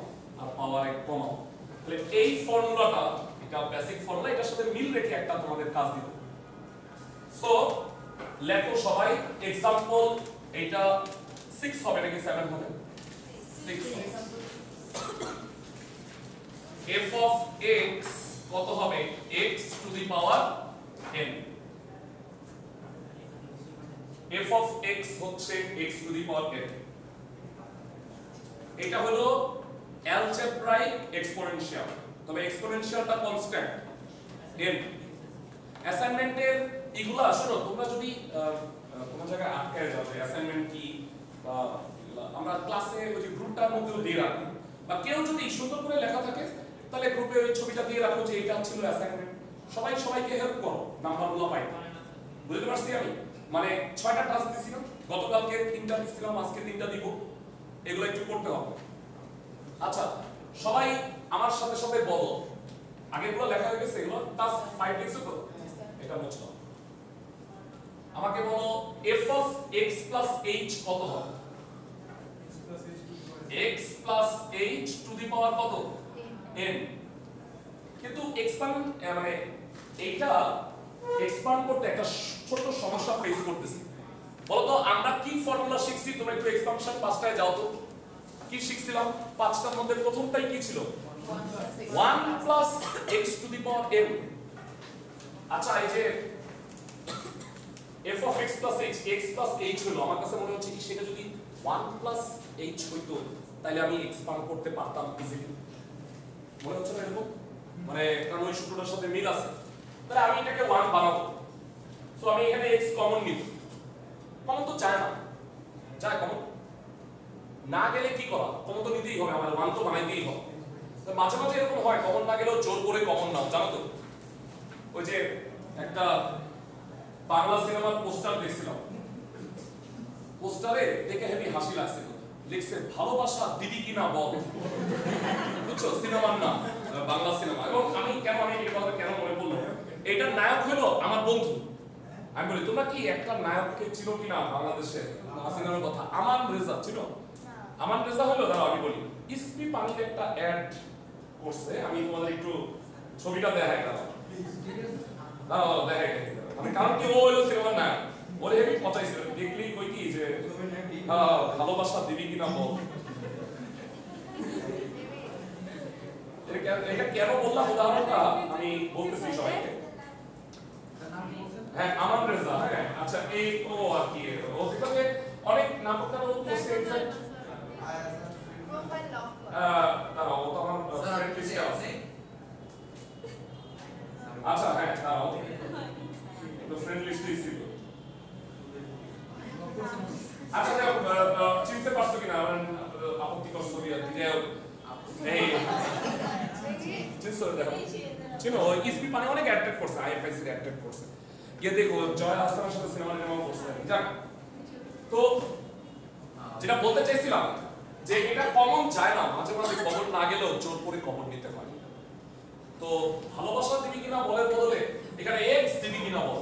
আর পাওয়ার এক কমাও। তাহলে এই ফর্মুলাটা, এটা বেসিক ফর্মুলা, এটার সাথে মিল রেখে একটা তোমাদের কাজ দিব। সো লেখো সবাই एग्जांपल, এটা 6 হবে নাকি 7 হবে? 6 f of x কত হবে? x to the power n। f of x হচ্ছে x to the power n। এটা হলো অ্যালজেব্রাইক এক্সপোনেনশিয়াল, তবে এক্সপোনেনশিয়ালটা কনস্ট্যান্ট n। অ্যাসাইনমেন্টের এগুলো আসলে তোমরা যদি কোন জায়গায় আটকায় যাও যে অ্যাসাইনমেন্ট কি, বা আমরা ক্লাসে ওই যে গ্রুপটার মধ্যেও দিয়ে রাখি, বা কেউ যদি সুন্দর করে লেখা থাকে তাহলে গ্রুপে ওই ছবিটা দিয়ে রাখো যে এটা ছিল অ্যাসাইনমেন্ট। সবাই সবাইকে হেল্প করো নাম্বারগুলো পাই। বুঝতে পারছি আমি? মানে 6টা টাস্ক দিছিলাম, গতকালকে 3টা দিছিলাম, আজকে 3টা দিব, এগুলো একটু করতে হবে। আচ্ছা সবাই আমার সাথে সাথে বলো, আগেগুলো লেখা হয়ে গেছে, এগুলো টাস্ক 5 লিখছো তো? এটা বুঝছো? আমাকে বলো f of x plus h কত হবে? x plus h to the power কত? n। কিন্তু এক্সপ্যান্ড মানে এইটা এক্সপ্যান্ড করতে একটা ছোট সমস্যা ফেস করতেছি। বলো তো আমরা কি ফর্মুলা শিখছি? তোমরা একটু এক্সপানশন 5টায় যাও তো। কি শিখছিলাম? 5টার মধ্যে প্রথমটাই কি ছিল? 1 plus x to the power n। আচ্ছা এই যে f of x plus h, x plus h হলো, আমার কাছে মনে হচ্ছে কি সেটা যদি 1 plus h হইতো তাহলে আমি এক্সপ্যান্ড করতে পারতাম ইজিলি। মনে হচ্ছে না এরকম? মানে কারণ ওই সূত্রটার সাথে মিল আছে। তাহলে আমি এটাকে 1 বানাবো। সো আমি এখানে x কমন নিব। কমন তো চায় না, চায় কমন না গেলে কি করা? কমন তো নিতেই হবে, আমার 1 তো বানাইতেই হবে। তো মাঝে মাঝে এরকম হয় কমন না গেলেও জোর করে কমন নাও, জানো তো? ওই যে একটা বাংলা সিনেমার পোস্টার দেখছিলাম, পোস্টারে দেখে হেভি হাসি লাগছিল, লিখছে ভালোবাসা দিদি কিনা বল। বুঝছো? সিনেমার নাম বাংলা সিনেমা। এবং আমি এই কথা কেন মনে পড়লো, এটার নায়ক হলো আমার বন্ধু। আমি বলি তোমরা কি একটা নায়ককে চিনো কিনা বাংলাদেশে সিনেমার কথা? আমান রেজা চিনো? আমান রেজা হলো, দাঁড়াও আমি বলি, ইসপি পানির একটা অ্যাড করছে, আমি তোমাদের একটু ছবিটা দেখাই, দাঁড়াও দেখাই। মানে কারণ কি ও হলো সিনেমার নায়ক, ওরে হেভি পচাইছে, দেখলেই কই কি যে ভালোবাসা দিবি কিনা বল। এটা কেন বললাম উদাহরণটা আমি বলতেছি সবাইকে। হ্যাঁ আমান রেজা, হ্যাঁ আচ্ছা এই ও আর কি ও দেখবে অনেক নাটককার ও করছে এক্সাক্ট দাঁড়াও ও তো আমার ফ্রেন্ড লিস্টে আছে। আচ্ছা হ্যাঁ দাঁড়াও তো ফ্রেন্ড লিস্টে ছিল। আচ্ছা যাও চিনতে পারছো কিনা আপত্তিকর ছবি আর কি এই চিনো ইসপি মানে অনেক অ্যাট্রাক্ট করছে, আইএফএসি এর অ্যাট্রাক্ট করছে, গিয়ে দেখো জয় আহসানের সাথে সিনেমা নির্মাণ করছে। যাক তো যেটা বলতে চাইছিলাম যে এটা কমন চায় না, মাঝে মাঝে কমন না গেলেও জোর করে কমন নিতে হয়। তো ভালোবাসা দিবি কিনা বলার বদলে এখানে এক্স দিবি কিনা বল,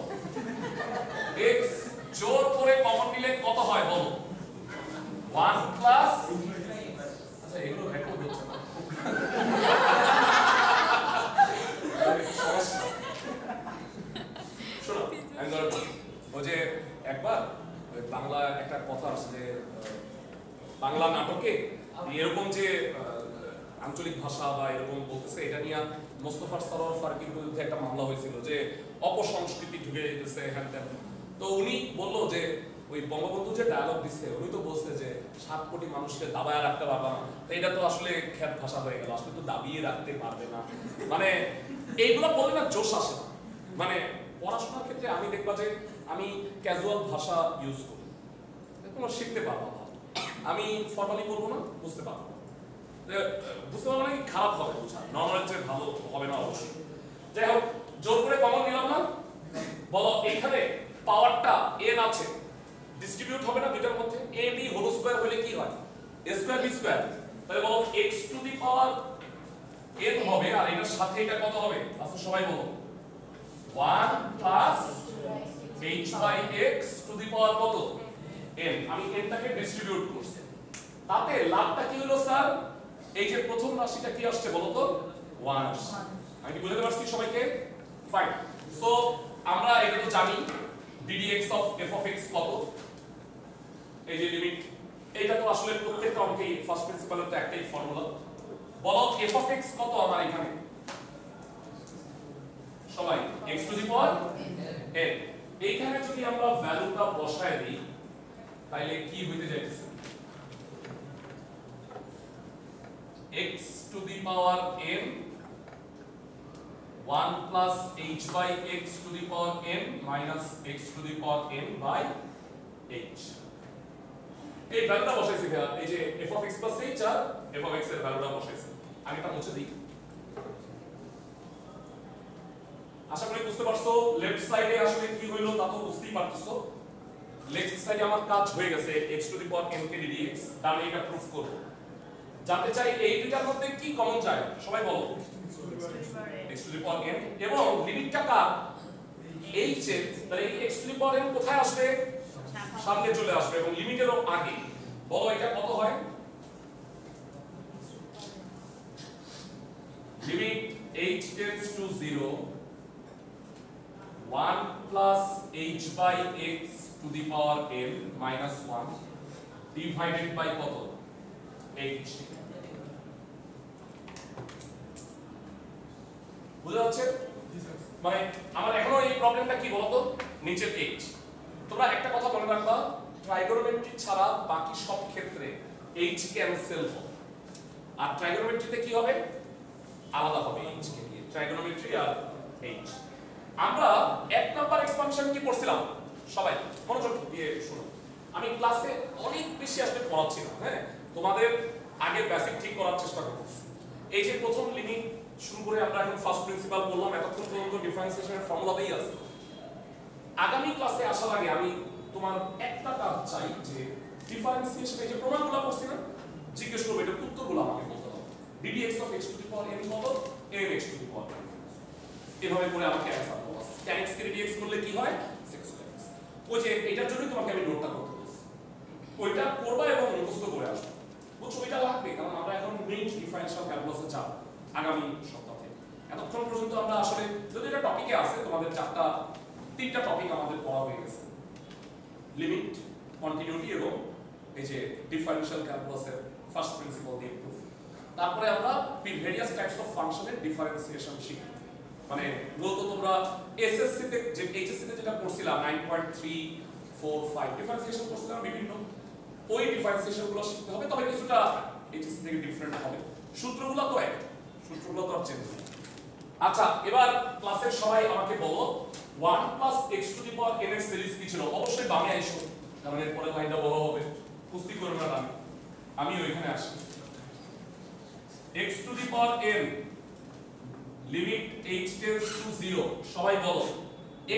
এক্স জোর করে কমন নিলে কত হয় বলো? 1 প্লাস আচ্ছা এগুলো রেকর্ড হচ্ছে না শোনো আমি ধরো ও যে একবার বাংলা একটা কথা আছে যে বাংলা নাটকে এরকম যে আঞ্চলিক ভাষা বা এরকম বলতেছে, এটা নিয়ে মোস্তফা সরোয়ার ফারুকীর বিরুদ্ধে একটা মামলা হয়েছিল যে অপসংস্কৃতি ঢুকে যেতেছে হ্যান ত্যান। তো উনি বললো যে ওই বঙ্গবন্ধু যে ডায়ালগ দিচ্ছে উনি তো বলছে যে 7 কোটি মানুষকে দাবায় রাখতে পারবে না, তো এটা তো আসলে খ্যাত ভাষা হয়ে গেল, আসলে তো দাবিয়ে রাখতে পারবে না, মানে এইগুলো বলে না জোশ আসে না। মানে পড়াশোনার ক্ষেত্রে আমি দেখবা যে আমি ক্যাজুয়াল ভাষা ইউজ করি, তোমরা শিখতে পারবো, আমি ফর্মালি বলবো না, বুঝতে পারবো, বুঝতে পারবো না কি খারাপ হবে বুঝা, নর্মাল যে ভালো হবে না অবশ্যই। যাই হোক জোর করে কমন নিলাম না, বলো এইখানে পাওয়ারটা n আছে, ডিস্ট্রিবিউট হবে না দুটার মধ্যে, a b হোল স্কয়ার হলে কি হয় a স্কয়ার b স্কয়ার, তাহলে বলো x to the power n হবে, আর এটার সাথে এটা কত হবে আচ্ছা সবাই বলো 1 plus h by x to the power কত n। আমি n টাকে ডিস্ট্রিবিউট করছি, তাতে লাভটা কি হলো স্যার? এই যে প্রথম রাশিটা কি আসছে বলো তো 1 আসছে। আমি কি বুঝাতে পারছি সবাইকে? ফাইন। সো আমরা এটা তো জানি ddx of f of x কত, এই যে লিমিট, এইটা তো আসলে প্রত্যেকটা অঙ্কে ফার্স্ট প্রিন্সিপালের তো একটাই ফর্মুলা। বলো f অফ x কত আমার এখানে সবাই x to the power n। এইখানে যদি আমরা ভ্যালুটা বসায় দিই তাহলে কি হইতে যাচ্ছে x to the power n 1 plus h by x to the power n minus x to the power n by h। এই ভ্যালুটা বসাইছি ভাই, এই যে f of x plus h R f of x এর ভ্যালুটা বসাইছি, আমি এটা মুছে দিই। আশা করি বুঝতে পারছো লেফট সাইডে আসলে কি হইলো তা তো বুঝতেই পারতেছো। লেফট সাইডে আমার কাজ হয়ে গেছে x to the power n K dx, তাহলে এটা প্রুফ করব। জানতে চাই এই দুটার মধ্যে কি কমন যায় সবাই বলো x to the power n, এবং লিমিটটা কার h এর, তাহলে এই x to the power n কোথায় আসবে সামনে চলে আসবে এবং লিমিটেরও আগে। বলো এটা কত হয়? Limit h tends to 0 1 plus h by x to the power n minus 1 divided by কত h। বুঝা যাচ্ছে? মানে আমার এখনো এই প্রবলেমটা কি বলতো নিচের h। তোমরা একটা কথা মনে রাখবা, ট্রাইগোনোমেট্রি ছাড়া বাকি সব ক্ষেত্রে h ক্যান্সেল হবে, আর ট্রাইগোনোমেট্রিতে কি হবে আলাদা হবে h কে নিয়ে, ট্রাইগোনোমেট্রি আর h। আমরা এক নাম্বার এক্সপানশন কি পড়ছিলাম সবাই মনোযোগ দিয়ে শুনো। আমি ক্লাসে অনেক বেশি আসলে পড়াচ্ছি না, হ্যাঁ তোমাদের আগে বেসিক ঠিক করার চেষ্টা করছি। এই যে প্রথম লিমিট শুরু করে আমরা এখন ফার্স্ট প্রিন্সিপাল বললাম, এতক্ষণ পর্যন্ত ডিফারেন্সিয়েশনের ফর্মুলাতেই আছে। আগামী ক্লাসে আসার আগে আমি তোমার একটা কাজ চাই যে ডিফারেন্সিয়েশনের যে প্রমাণগুলো করছি না জিজ্ঞেস করবো, এটা উত্তরগুলো আমাকে বলতে হবে। ddx of x to the power n কত n x to the power n, এভাবে করে আমাকে অ্যান্সার করতে হবে। tan x কে dx করলে কি হয় sec square x। ওই যে এটার জন্যই তোমাকে আমি নোটটা করতে বলছি, ওইটা করবা এবং মুখস্থ করে আসবে, বুঝছো? ওইটা লাগবে কারণ আমরা এখন মেইন ডিফারেনশিয়াল ক্যালকুলাসে যাব আগামী সপ্তাহ থেকে। এতক্ষণ পর্যন্ত আমরা আসলে যদি এটা টপিকে আছে তোমাদের 4টা তিনটা টপিক আমাদের পড়া হয়ে গেছে, লিমিট, কন্টিনিউটি এবং এই যে ডিফারেনশিয়াল ক্যালকুলাসের ফার্স্ট প্রিন্সিপাল দিয়ে প্রুফ। তারপরে আমরা ভেরিয়াস টাইপস অফ ফাংশনের ডিফারেন্সিয়েশন শিখব। মানে মূলত তোমরা এসএসসি তে যে এইচএসসি তে যেটা পড়ছিলাম 9.345 ডিফারেন্সিয়েশন করছিলাম বিভিন্ন, ওই ডিফারেন্সিয়েশন গুলো শিখতে হবে, তবে কিছুটা এইচএসসি থেকে ডিফারেন্ট হবে। সূত্রগুলো তো এক, সূত্রগুলো তো আর চেঞ্জ হবে। আচ্ছা, এবার ক্লাসের সবাই আমাকে বলো 1 + x to the power n এর সিরিজ কি ছিল? অবশ্যই বামে আইসো, কারণ এর পরে লাইনটা বড় হবে, কুস্তি করবে না আমি ওইখানে আসি। x to the power n limit h tends to 0, সবাই বলো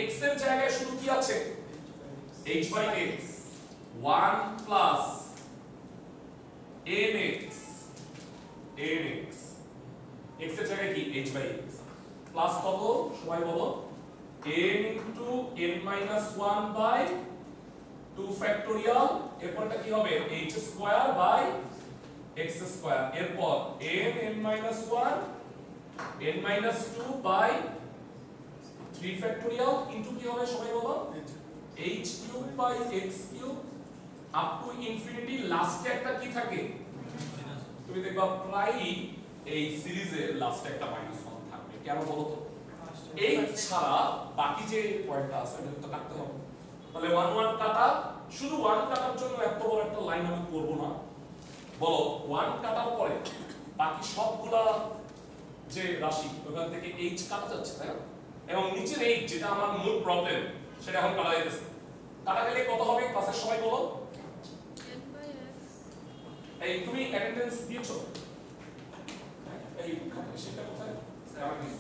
x এর জায়গায় শুধু কি আছে? h/x 1 + nx x এর জায়গায় কি h/x প্লাস কত? সবাই বলো n * n - 1/2 ফ্যাক্টোরিয়াল, এরপরটা কি হবে? h²/x², এরপর n - 1 n - 2/3 ফ্যাক্টোরিয়াল ইনটু কি হবে? সবাই বলো h³/x³ আপ টু ইনফিনিটি। লাস্টে একটা কি থাকে? তুমি দেখবা প্রায়ই এই সিরিজের লাস্টে একটা -1 থাকবে। কেন বলো তো? এই ছাড়া বাকি যে পয়েন্টটা আছে এটা তো কাটতে হবে। তাহলে 1 1 কাটা, শুধু 1 কাটার জন্য এত বড় একটা লাইন আমি করব না। বলো 1 কাটার পরে বাকি সবগুলা যে রাশি ওখান থেকে h কাটা যাচ্ছে, তাই না? এবং নিচের h যেটা আমার মূল প্রবলেম সেটা এখন কাটা যাচ্ছে। কাটা গেলে কত হবে? ক্লাসের সবাই বলো। এই তুমি অ্যাটেন্ডেন্স দিয়েছো? এই সেটা কোথায়? আমার দিস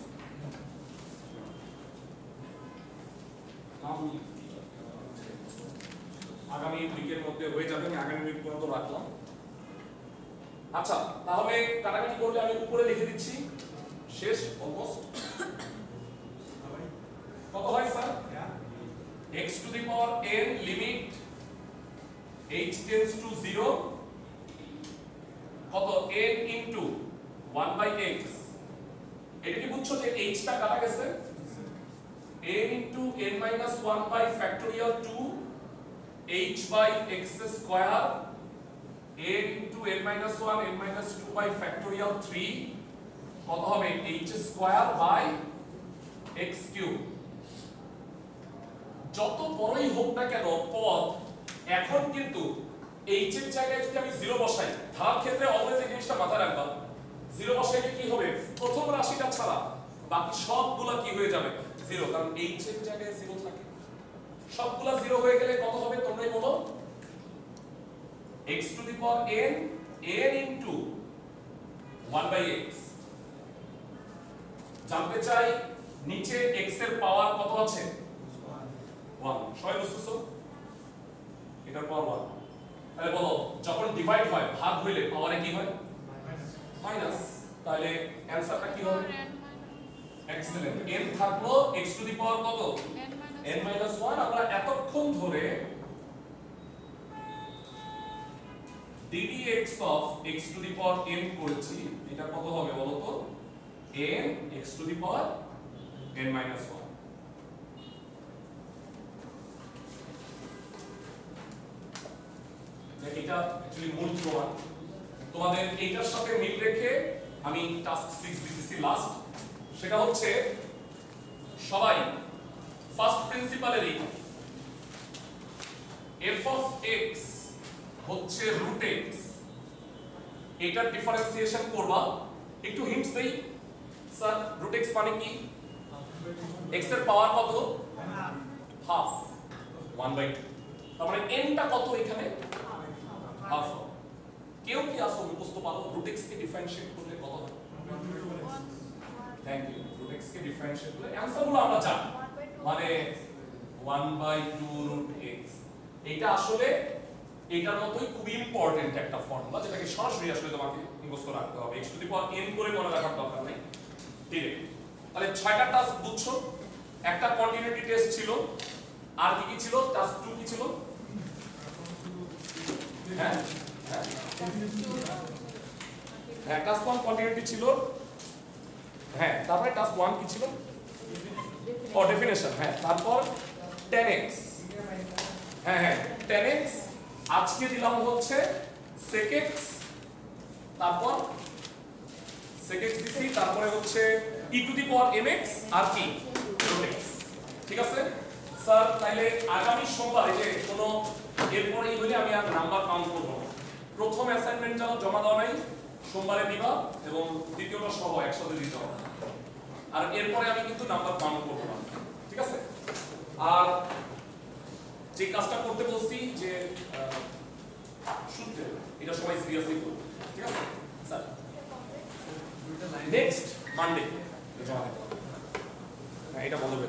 আগামী উইকের মধ্যে হয়ে যাবে, আমি আগামী উইক পর্যন্ত রাখলাম। আচ্ছা, তাহলে কাটাকাটি করলে আমি উপরে লিখে দিচ্ছি, শেষ অলমোস্ট। কত হয় sir? x to the power n limit h tends to 0 কত? n into 1/x। এটা কি বুঝছো যে h টা কাটা গেছে? n into n - 1/factorial 2 h/x² n into n - 1 n - 2/factorial 3 কত হবে? h²/x³ যত বড়ই হোক না কেন পদ, এখন কিন্তু h এর জায়গায় যদি আমি 0 বসাই, ধারার ক্ষেত্রে অলওয়েজ এই জিনিসটা মাথায় রাখবা, 0 বসাইলে কি হবে? প্রথম রাশিটা ছাড়া বাকি সবগুলা কি হয়ে যাবে? 0, কারণ h এর জায়গায় 0 থাকে। সবগুলা 0 হয়ে গেলে কত হবে? তোমরাই বলো। x to the power n into 1/x। জানতে চাই নিচে x এর পাওয়ার কত আছে? 1। সবাই বুঝতেছো? এটার পাওয়ার 1। তাহলে বলো যখন ডিভাইড হয়, ভাগ হইলে পাওয়ারে কি হয়? মাইনাস। তাহলে অ্যানসারটা কি হবে? এক্সেলেন্ট। n থাকলো x টু দি পাওয়ার কত? n - 1। আমরা এতক্ষণ ধরে ddx of x to the power n করেছি। এটা কত হবে বলো তো? n x to the power n - 1। এটা অ্যাকচুয়ালি মূল প্রমাণ। তোমাদের এইটার সাথে মিল রেখে আমি টাস্ক 6 দিতেছি লাস্ট। সেটা হচ্ছে সবাই ফার্স্ট প্রিন্সিপালেরই f of x হচ্ছে √x, এটার ডিফারেন্সিয়েশন করবা। একটু হিন্টস দেই স্যার, √x মানে কি? x এর পাওয়ার কত? হাফ, 1/2। তার মানে n টা কত এখানে? হাফ। কেউ কি আসো মুখস্থ পারো √x কে ডিফারেন্সিয়েট করলে কত হয়? Thank you. √x কে ডিফারেন্সিয়েট করলে অ্যানসারগুলো আমরা জানি, মানে 1/2 √x। এটা আসলে এটার মতই খুব ইম্পর্টেন্ট একটা ফর্মুলা, যেটাকে সরাসরি আসলে তোমাকে মুখস্থ রাখতে হবে। x to the power n করে মনে রাখার দরকার নেই। ঠিক আছে, তাহলে 6টা টাস্ক বুঝছো। একটা কন্টিনিউটি টেস্ট ছিল, আর কি কি ছিল? টাস্ক 2 কি ছিল? হ্যাঁ হ্যাঁ, টাস্ক 1 কন্টিনিউটি ছিল। হ্যাঁ, তারপরে টাস্ক 1 কি ছিল? ও ডেফিনেশন। হ্যাঁ, তারপর 10x, হ্যাঁ 10x, আজকে দিলাম হচ্ছে sec x, তারপর sec x দিছি, তারপরে হচ্ছে e to the power mx আর কি root x। ঠিক আছে স্যার, তাইলে আগামী সোমবার এই যে কোনো এরপরে এই বলে আমি আর নাম্বার কাউন্ট করব না। প্রথম অ্যাসাইনমেন্ট যারা জমা দেওয়া নাই সোমবারে দিবা এবং দ্বিতীয়টা সহ একসাথে দিতে হবে, আর এরপরে আমি কিন্তু নাম্বার কাউন্ট করব না। ঠিক আছে, আর যে কাজটা করতে বলছি যে সূত্রে, এটা সবাই সিরিয়াসলি করবে। ঠিক আছে স্যার, নেক্সট মানডে জমা দিতে হবে। এটা বলবে।